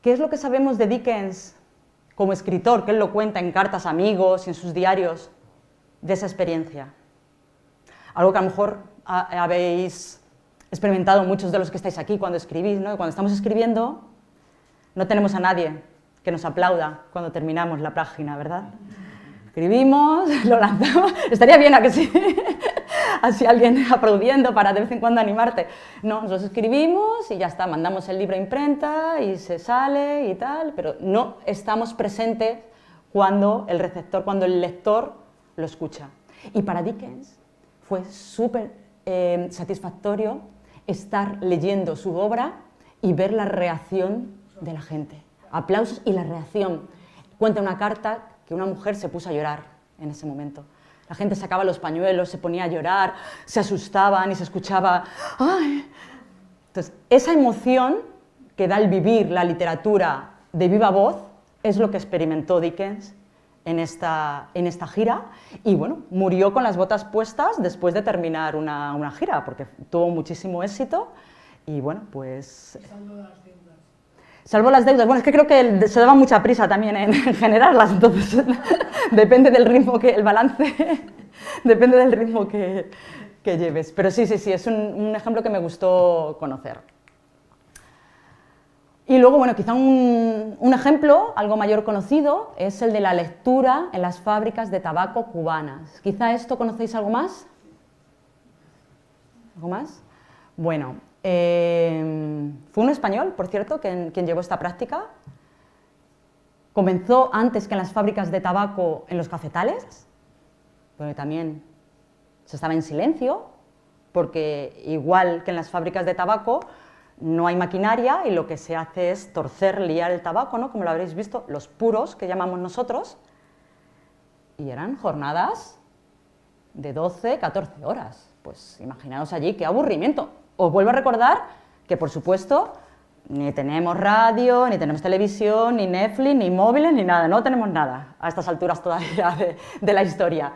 ¿Qué es lo que sabemos de Dickens como escritor, que él lo cuenta en cartas a amigos y en sus diarios, de esa experiencia? Algo que a lo mejor habéis experimentado muchos de los que estáis aquí cuando escribís, ¿no? Cuando estamos escribiendo no tenemos a nadie que nos aplauda cuando terminamos la página, ¿verdad? Escribimos, lo lanzamos, estaría bien a que sí, así alguien aplaudiendo para de vez en cuando animarte. No, nosotros escribimos y ya está, mandamos el libro a imprenta y se sale y tal, pero no estamos presentes cuando el receptor, cuando el lector lo escucha. Y para Dickens fue súper satisfactorio estar leyendo su obra y ver la reacción de la gente. Aplausos y la reacción. Cuenta una carta que una mujer se puso a llorar en ese momento. La gente sacaba los pañuelos, se ponía a llorar, se asustaban y se escuchaba ¡ay! Entonces, esa emoción que da el vivir la literatura de viva voz es lo que experimentó Dickens en esta gira y, bueno, murió con las botas puestas después de terminar una gira, porque tuvo muchísimo éxito y, bueno, pues... Salvó las deudas. Bueno, es que creo que se daba mucha prisa también en generarlas, entonces depende del ritmo el balance, depende del ritmo que lleves. Pero sí, es un ejemplo que me gustó conocer. Y luego, bueno, quizá un ejemplo algo mayor conocido es el de la lectura en las fábricas de tabaco cubanas. Quizá esto conocéis algo más. ¿Algo más? Bueno, fue un español, por cierto, quien llevó esta práctica. Comenzó antes que en las fábricas de tabaco en los cafetales, donde también se estaba en silencio, porque igual que en las fábricas de tabaco no hay maquinaria y lo que se hace es torcer, liar el tabaco, ¿no? Como lo habréis visto, los puros que llamamos nosotros, y eran jornadas de 12, 14 horas. Pues imaginaos allí, qué aburrimiento. Os vuelvo a recordar que, por supuesto, ni tenemos radio, ni tenemos televisión, ni Netflix, ni móviles, ni nada. No tenemos nada a estas alturas todavía de la historia.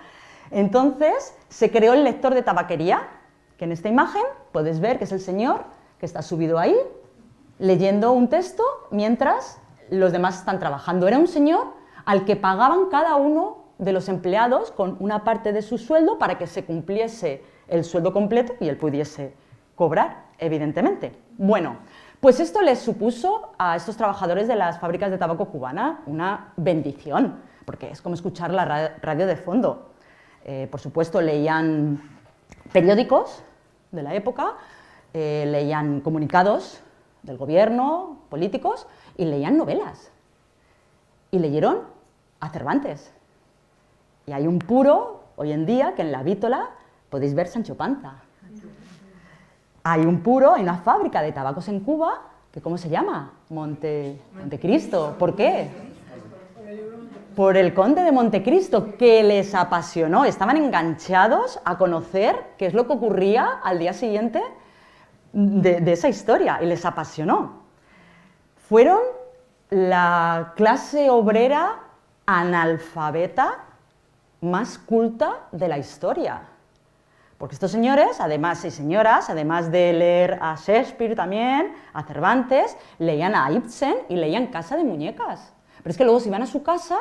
Entonces, se creó el lector de tabaquería, que en esta imagen podéis ver que es el señor que está subido ahí, leyendo un texto mientras los demás están trabajando. Era un señor al que pagaban cada uno de los empleados con una parte de su sueldo para que se cumpliese el sueldo completo y él pudiese cobrar, evidentemente. Bueno, pues esto les supuso a estos trabajadores de las fábricas de tabaco cubana una bendición, porque es como escuchar la radio de fondo. Por supuesto, leían periódicos de la época, leían comunicados del gobierno, políticos, y leían novelas. Y leyeron a Cervantes. Y hay un puro, hoy en día, que en la Vítola podéis ver Sancho Panza. Hay un puro, hay una fábrica de tabacos en Cuba, que ¿cómo se llama? Montecristo. ¿Por qué? Por el conde de Montecristo, que les apasionó. Estaban enganchados a conocer qué es lo que ocurría al día siguiente de esa historia, y les apasionó. Fueron la clase obrera analfabeta más culta de la historia. Porque estos señores, además, y señoras, además de leer a Shakespeare también, a Cervantes, leían a Ibsen y leían Casa de Muñecas. Pero es que luego se iban a su casa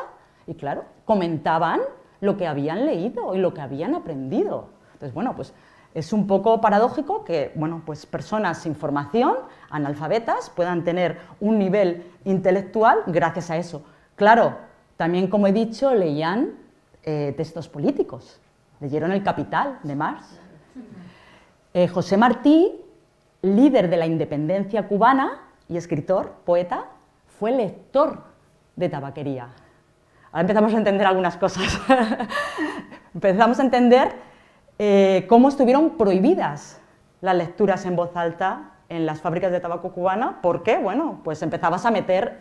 y, claro, comentaban lo que habían leído y lo que habían aprendido. Entonces, bueno, pues es un poco paradójico que, bueno, pues personas sin formación, analfabetas, puedan tener un nivel intelectual gracias a eso. Claro, también, como he dicho, leían textos políticos. Leyeron El Capital, de Marx. José Martí, líder de la independencia cubana y escritor, poeta, fue lector de tabaquería. Ahora empezamos a entender algunas cosas. Empezamos a entender cómo estuvieron prohibidas las lecturas en voz alta en las fábricas de tabaco cubana, porque, bueno, pues empezabas a meter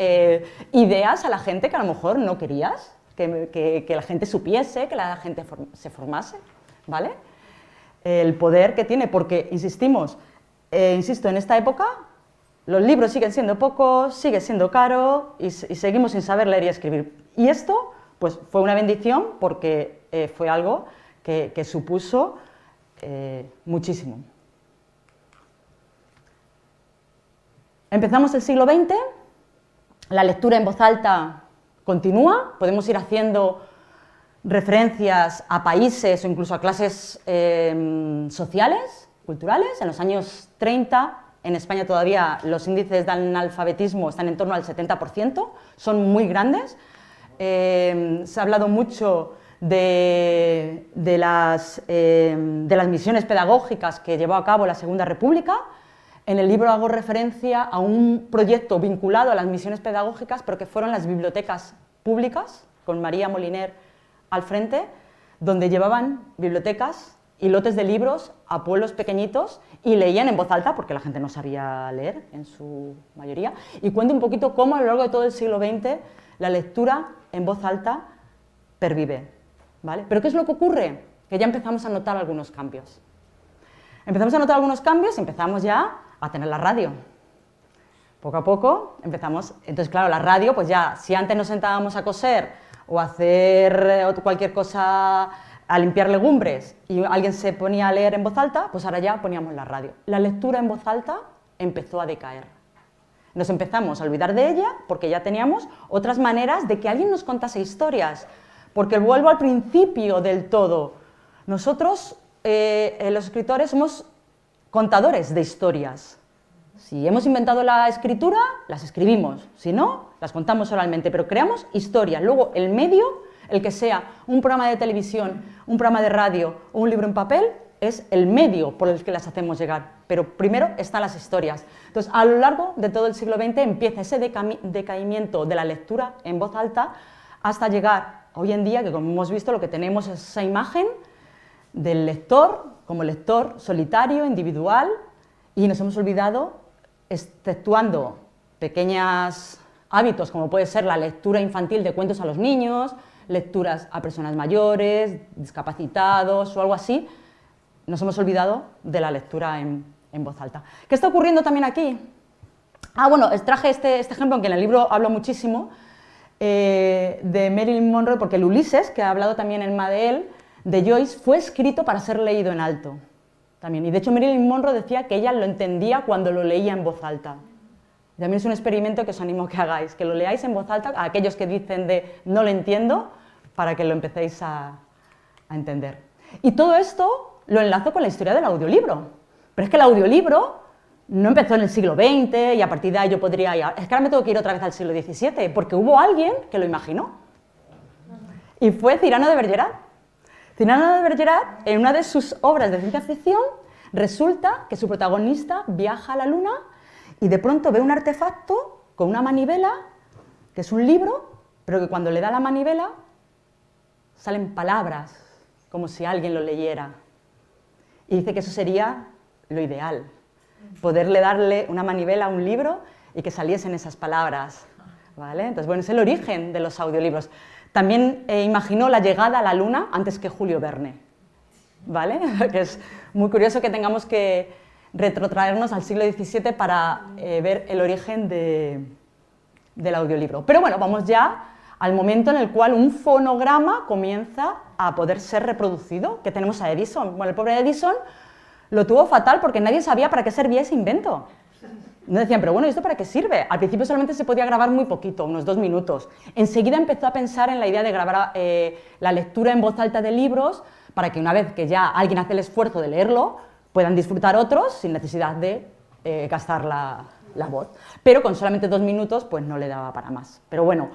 ideas a la gente que a lo mejor no querías. Que la gente supiese, que la gente se formase, ¿vale? El poder que tiene, porque, insisto, en esta época los libros siguen siendo pocos, sigue siendo caro y seguimos sin saber leer y escribir. Y esto, pues, fue una bendición porque fue algo que supuso muchísimo. Empezamos el siglo XX, la lectura en voz alta continúa, podemos ir haciendo referencias a países o incluso a clases sociales, culturales. En los años 30, en España todavía los índices de analfabetismo están en torno al 70%, son muy grandes. Se ha hablado mucho de las misiones pedagógicas que llevó a cabo la Segunda República. En el libro hago referencia a un proyecto vinculado a las misiones pedagógicas, pero que fueron las bibliotecas públicas, con María Moliner al frente, donde llevaban bibliotecas y lotes de libros a pueblos pequeñitos y leían en voz alta, porque la gente no sabía leer en su mayoría. Y cuento un poquito cómo a lo largo de todo el siglo XX la lectura en voz alta pervive, ¿vale? ¿Pero qué es lo que ocurre? Que ya empezamos a notar algunos cambios. Empezamos a notar algunos cambios y empezamos ya a tener la radio. Poco a poco empezamos, entonces claro, la radio, pues ya, si antes nos sentábamos a coser o a hacer cualquier cosa, a limpiar legumbres y alguien se ponía a leer en voz alta, pues ahora ya poníamos la radio. La lectura en voz alta empezó a decaer. Nos empezamos a olvidar de ella porque ya teníamos otras maneras de que alguien nos contase historias, porque vuelvo al principio del todo. Nosotros, los escritores, somos contadores de historias. Si hemos inventado la escritura, las escribimos. Si no, las contamos oralmente, pero creamos historias. Luego, el medio, el que sea un programa de televisión, un programa de radio o un libro en papel, es el medio por el que las hacemos llegar, pero primero están las historias. Entonces, a lo largo de todo el siglo XX empieza ese decaimiento de la lectura en voz alta hasta llegar hoy en día, que como hemos visto lo que tenemos es esa imagen del lector como lector solitario, individual, y nos hemos olvidado, exceptuando pequeños hábitos como puede ser la lectura infantil de cuentos a los niños, lecturas a personas mayores, discapacitados o algo así, nos hemos olvidado de la lectura en voz alta. ¿Qué está ocurriendo también aquí? Bueno, traje este ejemplo, que en el libro hablo muchísimo, de Marilyn Monroe, porque el Ulises, que ha hablado también Emma de él, de Joyce, fue escrito para ser leído en alto. También. Y de hecho Marilyn Monroe decía que ella lo entendía cuando lo leía en voz alta. También es un experimento que os animo a que hagáis, que lo leáis en voz alta, a aquellos que dicen de no lo entiendo, para que lo empecéis a entender. Y todo esto lo enlazo con la historia del audiolibro. Pero es que el audiolibro no empezó en el siglo XX y a partir de ahí yo podría ir... Es que ahora me tengo que ir otra vez al siglo XVII, porque hubo alguien que lo imaginó. Y fue Cyrano de Bergerac. Cyrano de Bergerac, en una de sus obras de ciencia ficción, resulta que su protagonista viaja a la luna y de pronto ve un artefacto con una manivela, que es un libro, pero que cuando le da la manivela salen palabras, como si alguien lo leyera. Y dice que eso sería lo ideal, poderle darle una manivela a un libro y que saliesen esas palabras, ¿vale? Entonces, bueno, es el origen de los audiolibros. También imaginó la llegada a la luna antes que Julio Verne, ¿vale? Que es muy curioso que tengamos que retrotraernos al siglo XVII para ver el origen del audiolibro. Pero bueno, vamos ya al momento en el cual un fonograma comienza a poder ser reproducido, que tenemos a Edison. Bueno, el pobre Edison lo tuvo fatal porque nadie sabía para qué servía ese invento. No decían, pero bueno, ¿y esto para qué sirve? Al principio solamente se podía grabar muy poquito, unos 2 minutos. Enseguida empezó a pensar en la idea de grabar la lectura en voz alta de libros para que una vez que ya alguien hace el esfuerzo de leerlo, puedan disfrutar otros sin necesidad de gastar la voz. Pero con solamente 2 minutos, pues no le daba para más. Pero bueno,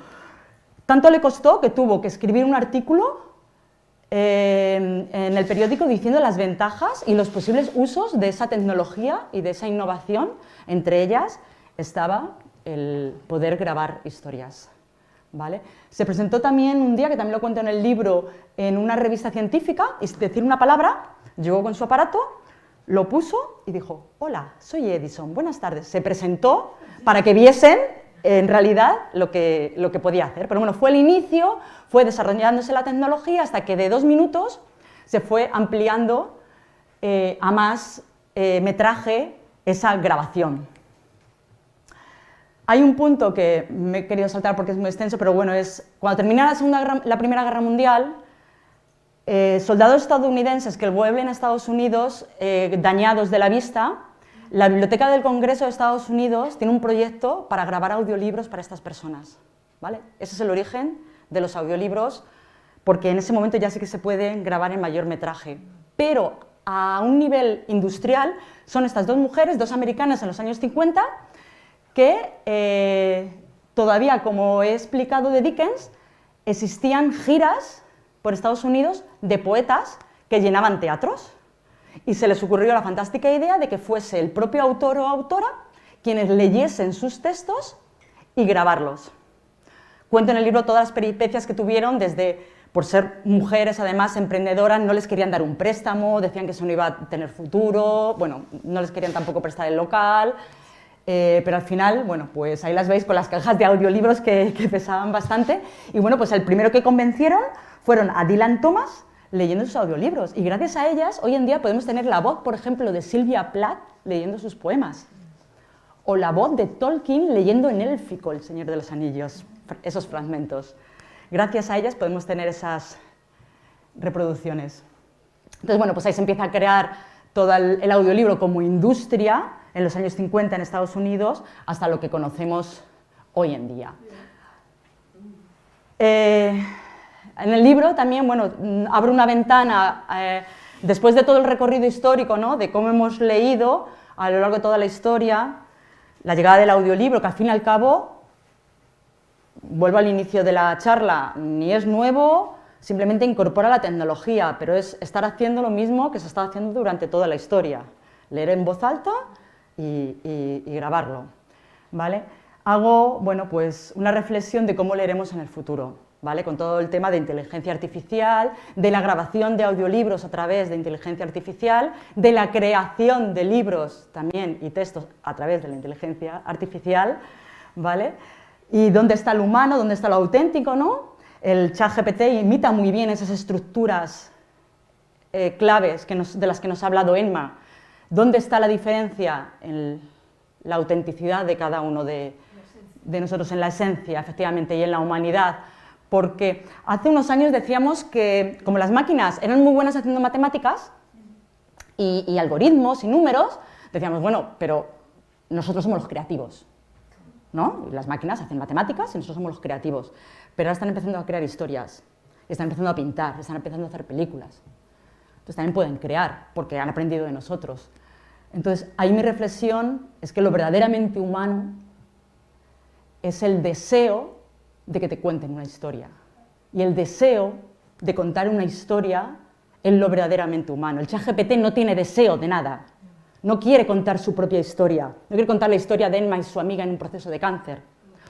tanto le costó que tuvo que escribir un artículo en el periódico diciendo las ventajas y los posibles usos de esa tecnología y de esa innovación. Entre ellas estaba el poder grabar historias, ¿vale? Se presentó también un día, que también lo cuento en el libro, en una revista científica, y decir una palabra, llegó con su aparato, lo puso y dijo, hola, soy Edison, buenas tardes. Se presentó para que viesen en realidad lo que podía hacer. Pero bueno, fue el inicio, fue desarrollándose la tecnología hasta que de 2 minutos se fue ampliando a más metraje esa grabación. Hay un punto que me he querido saltar porque es muy extenso, pero bueno, es cuando termina la Primera Guerra Mundial, soldados estadounidenses que vuelven a Estados Unidos dañados de la vista, la Biblioteca del Congreso de Estados Unidos tiene un proyecto para grabar audiolibros para estas personas, ¿vale? Ese es el origen de los audiolibros, porque en ese momento ya sí que se pueden grabar en mayor metraje. Pero a un nivel industrial son estas 2 mujeres, 2 americanas en los años 50, que todavía, como he explicado de Dickens, existían giras por Estados Unidos de poetas que llenaban teatros. Y se les ocurrió la fantástica idea de que fuese el propio autor o autora quienes leyesen sus textos y grabarlos. Cuento en el libro todas las peripecias que tuvieron, desde, por ser mujeres además emprendedoras, no les querían dar un préstamo, decían que eso no iba a tener futuro, bueno, no les querían tampoco prestar el local, pero al final, bueno, pues ahí las veis con las cajas de audiolibros que pesaban bastante, y bueno, pues el primero que convencieron fueron a Dylan Thomas, leyendo sus audiolibros, y gracias a ellas hoy en día podemos tener la voz, por ejemplo, de Sylvia Plath leyendo sus poemas, o la voz de Tolkien leyendo en élfico El Señor de los Anillos, esos fragmentos. Gracias a ellas podemos tener esas reproducciones. Entonces, bueno, pues ahí se empieza a crear todo el audiolibro como industria en los años 50 en Estados Unidos hasta lo que conocemos hoy en día. En el libro también, bueno, abro una ventana, después de todo el recorrido histórico, ¿no?, de cómo hemos leído a lo largo de toda la historia, la llegada del audiolibro, que al fin y al cabo, vuelvo al inicio de la charla, ni es nuevo, simplemente incorpora la tecnología, pero es estar haciendo lo mismo que se está haciendo durante toda la historia, leer en voz alta y grabarlo, ¿vale? Hago, bueno, pues una reflexión de cómo leeremos en el futuro, ¿vale? Con todo el tema de inteligencia artificial, de la grabación de audiolibros a través de inteligencia artificial, de la creación de libros también y textos a través de la inteligencia artificial, ¿vale? Y dónde está lo humano, dónde está lo auténtico, ¿no? El ChatGPT imita muy bien esas estructuras claves de las que nos ha hablado Emma. ¿Dónde está la diferencia en la autenticidad de cada uno de nosotros, en la esencia, efectivamente, y en la humanidad? Porque hace unos años decíamos que, como las máquinas eran muy buenas haciendo matemáticas y algoritmos y números, decíamos, bueno, pero nosotros somos los creativos, ¿no? Y las máquinas hacen matemáticas y nosotros somos los creativos. Pero ahora están empezando a crear historias, están empezando a pintar, están empezando a hacer películas. Entonces también pueden crear, porque han aprendido de nosotros. Entonces, ahí mi reflexión es que lo verdaderamente humano es el deseo de que te cuenten una historia. Y el deseo de contar una historia es lo verdaderamente humano. El ChatGPT no tiene deseo de nada. No quiere contar su propia historia. No quiere contar la historia de Emma y su amiga en un proceso de cáncer.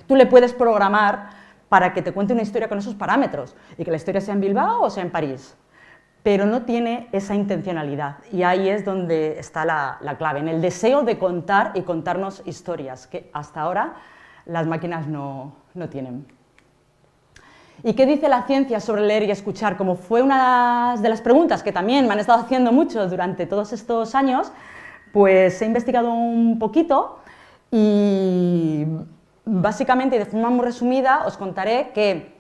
Tú le puedes programar para que te cuente una historia con esos parámetros y que la historia sea en Bilbao o sea en París. Pero no tiene esa intencionalidad. Y ahí es donde está la clave, en el deseo de contar y contarnos historias, que hasta ahora las máquinas no tienen. ¿Y qué dice la ciencia sobre leer y escuchar? Como fue una de las preguntas que también me han estado haciendo mucho durante todos estos años, pues he investigado un poquito y básicamente, y de forma muy resumida, os contaré que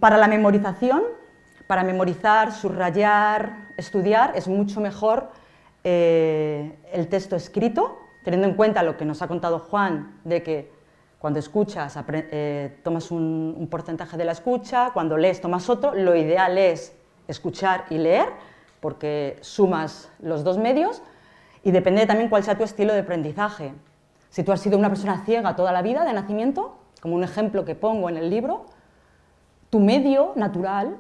para la memorización, para memorizar, subrayar, estudiar, es mucho mejor el texto escrito, teniendo en cuenta lo que nos ha contado Juan, de que cuando escuchas tomas un porcentaje de la escucha, cuando lees tomas otro, lo ideal es escuchar y leer, porque sumas los dos medios, y depende también cuál sea tu estilo de aprendizaje. Si tú has sido una persona ciega toda la vida de nacimiento, como un ejemplo que pongo en el libro, tu medio natural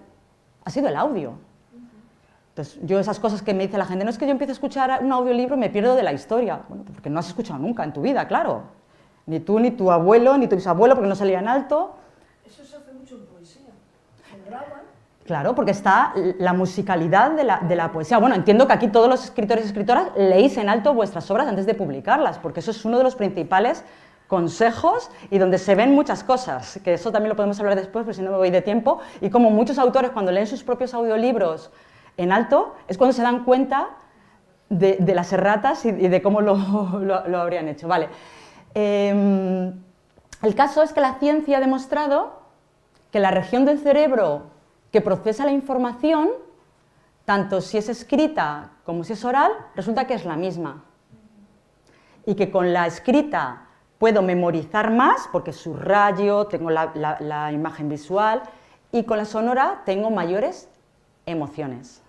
ha sido el audio. Entonces, yo esas cosas que me dice la gente, no es que yo empiece a escuchar un audiolibro y me pierdo de la historia. Bueno, porque no has escuchado nunca en tu vida, claro. Ni tú, ni tu abuelo, ni tu bisabuelo, porque no salía en alto. Eso se hace mucho en poesía. Se graban. Claro, porque está la musicalidad de la poesía. Bueno, entiendo que aquí todos los escritores y escritoras leéis en alto vuestras obras antes de publicarlas, porque eso es uno de los principales consejos y donde se ven muchas cosas, que eso también lo podemos hablar después, porque si no me voy de tiempo, y como muchos autores cuando leen sus propios audiolibros en alto, es cuando se dan cuenta de las erratas y de cómo lo habrían hecho. Vale. El caso es que la ciencia ha demostrado que la región del cerebro que procesa la información, tanto si es escrita como si es oral, resulta que es la misma. Y que con la escrita puedo memorizar más, porque subrayo, tengo la imagen visual, y con la sonora tengo mayores emociones.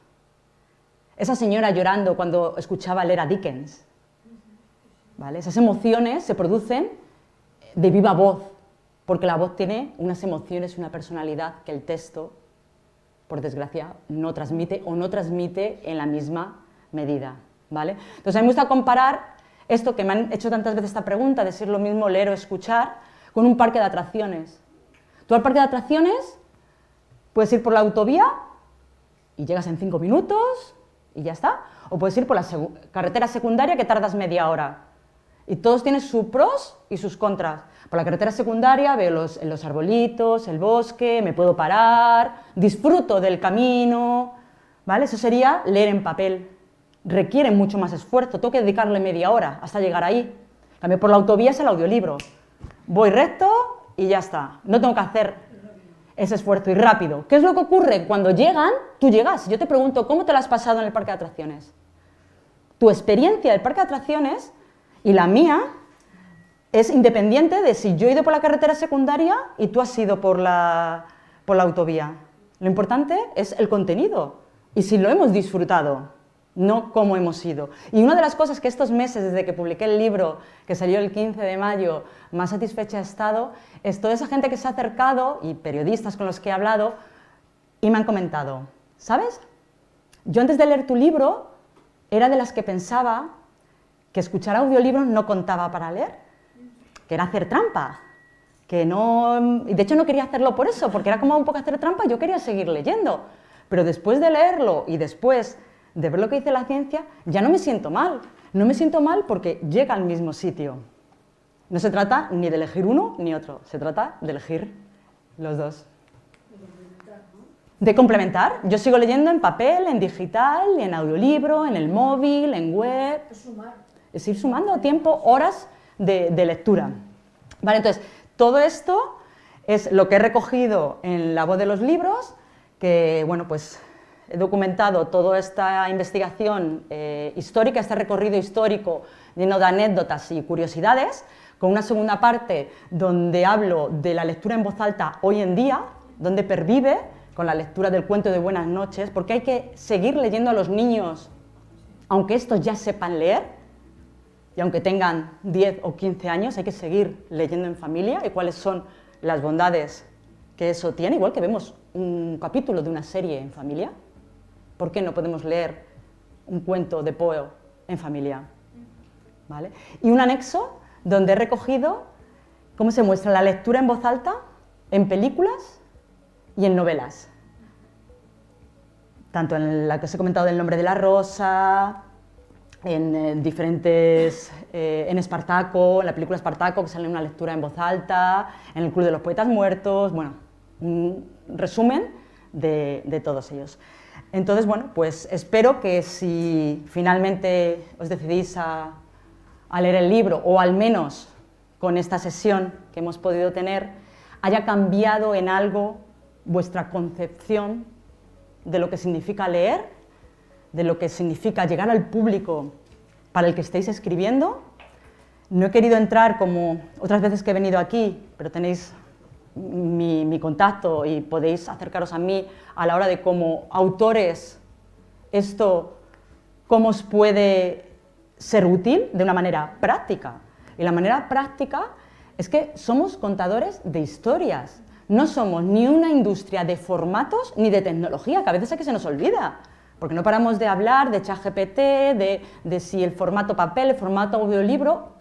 Esa señora llorando cuando escuchaba leer a Dickens, ¿vale? Esas emociones se producen de viva voz, porque la voz tiene unas emociones, una personalidad que el texto, por desgracia, no transmite o no transmite en la misma medida, ¿vale? Entonces a mí me gusta comparar esto que me han hecho tantas veces esta pregunta, de si es lo mismo leer o escuchar, con un parque de atracciones. Tú al parque de atracciones puedes ir por la autovía y llegas en 5 minutos y ya está, o puedes ir por la carretera secundaria que tardas media hora. Y todos tienen sus pros y sus contras. Por la carretera secundaria veo los arbolitos, el bosque, me puedo parar, disfruto del camino, ¿vale? Eso sería leer en papel. Requiere mucho más esfuerzo, tengo que dedicarle media hora hasta llegar ahí. En cambio, por la autovía es el audiolibro. Voy recto y ya está. No tengo que hacer ese esfuerzo y rápido. ¿Qué es lo que ocurre? Cuando llegan, tú llegas. Yo te pregunto, ¿cómo te lo has pasado en el parque de atracciones? Tu experiencia del parque de atracciones y la mía es independiente de si yo he ido por la carretera secundaria y tú has ido por la autovía. Lo importante es el contenido y si lo hemos disfrutado. no cómo hemos sido. Y una de las cosas que estos meses, desde que publiqué el libro, que salió el 15 de mayo, más satisfecha he estado, es toda esa gente que se ha acercado, y periodistas con los que he hablado, y me han comentado, ¿sabes? Yo antes de leer tu libro era de las que pensaba que escuchar audiolibros no contaba para leer, que era hacer trampa, que no... Y de hecho no quería hacerlo por eso, porque era como un poco hacer trampa, yo quería seguir leyendo. Pero después de leerlo y después de ver lo que dice la ciencia, ya no me siento mal. No me siento mal porque llega al mismo sitio. No se trata ni de elegir uno ni otro, se trata de elegir los dos. De complementar. Yo sigo leyendo en papel, en digital, en audiolibro, en el móvil, en web. Es sumar. Es ir sumando tiempo, horas de lectura. Vale, entonces, todo esto es lo que he recogido en La Voz de los Libros, que, bueno, pues he documentado toda esta investigación histórica, este recorrido histórico lleno de anécdotas y curiosidades, con una segunda parte donde hablo de la lectura en voz alta hoy en día, donde pervive con la lectura del cuento de Buenas noches, porque hay que seguir leyendo a los niños, aunque estos ya sepan leer, y aunque tengan 10 o 15 años, hay que seguir leyendo en familia y cuáles son las bondades que eso tiene, igual que vemos un capítulo de una serie en familia. ¿Por qué no podemos leer un cuento de Poe en familia? ¿Vale? Y un anexo donde he recogido cómo se muestra la lectura en voz alta en películas y en novelas. Tanto en la que os he comentado del Nombre de la Rosa, en diferentes, en Espartaco, en la película Espartaco, que sale una lectura en voz alta, en el Club de los Poetas Muertos, bueno, un resumen de todos ellos. Entonces, bueno, pues espero que si finalmente os decidís a leer el libro, o al menos con esta sesión que hemos podido tener, haya cambiado en algo vuestra concepción de lo que significa leer, de lo que significa llegar al público para el que estéis escribiendo. No he querido entrar como otras veces que he venido aquí, pero tenéis mi contacto y podéis acercaros a mí a la hora de como autores esto cómo os puede ser útil de una manera práctica. Y la manera práctica es que somos contadores de historias, no somos ni una industria de formatos ni de tecnología, que a veces es que se nos olvida. Porque no paramos de hablar de ChatGPT, de si el formato papel, el formato audiolibro,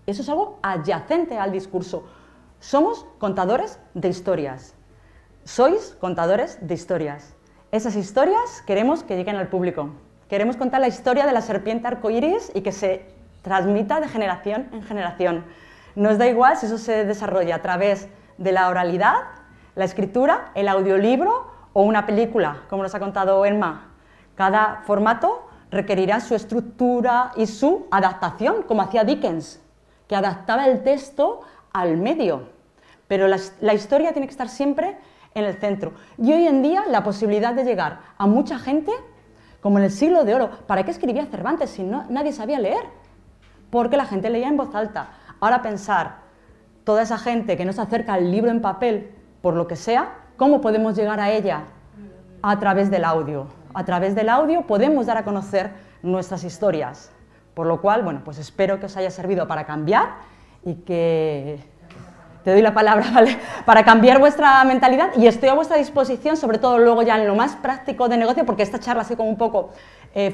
eso es algo adyacente al discurso. Somos contadores de historias. Sois contadores de historias. Esas historias queremos que lleguen al público. Queremos contar la historia de la serpiente arcoíris y que se transmita de generación en generación. Nos da igual si eso se desarrolla a través de la oralidad, la escritura, el audiolibro o una película, como nos ha contado Emma. Cada formato requerirá su estructura y su adaptación, como hacía Dickens, que adaptaba el texto al medio. Pero la historia tiene que estar siempre en el centro. Y hoy en día la posibilidad de llegar a mucha gente, como en el siglo de oro. ¿Para qué escribía Cervantes si nadie sabía leer? Porque la gente leía en voz alta. Ahora pensar, toda esa gente que no se acerca al libro en papel, por lo que sea, ¿cómo podemos llegar a ella? A través del audio. A través del audio podemos dar a conocer nuestras historias. Por lo cual, bueno, pues espero que os haya servido para cambiar y que... Te doy la palabra, ¿vale? Para cambiar vuestra mentalidad y estoy a vuestra disposición, sobre todo luego ya en lo más práctico de negocio, porque esta charla ha sido como un poco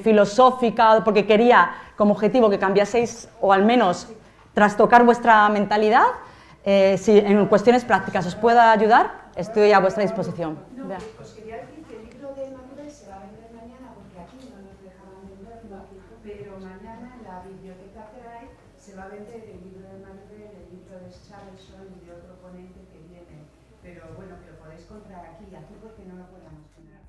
filosófica, porque quería como objetivo que cambiaseis o al menos trastocar vuestra mentalidad. Si en cuestiones prácticas os pueda ayudar, estoy a vuestra disposición. No, os quería decir que el libro de Manuel se va a vender mañana, porque aquí no nos dejaban venderlo, pero mañana en la biblioteca que hay se va a vender el libro de Manuel, el libro de Charleson y de otro ponente que viene. Pero bueno, que lo podéis comprar aquí porque no lo podemos poner.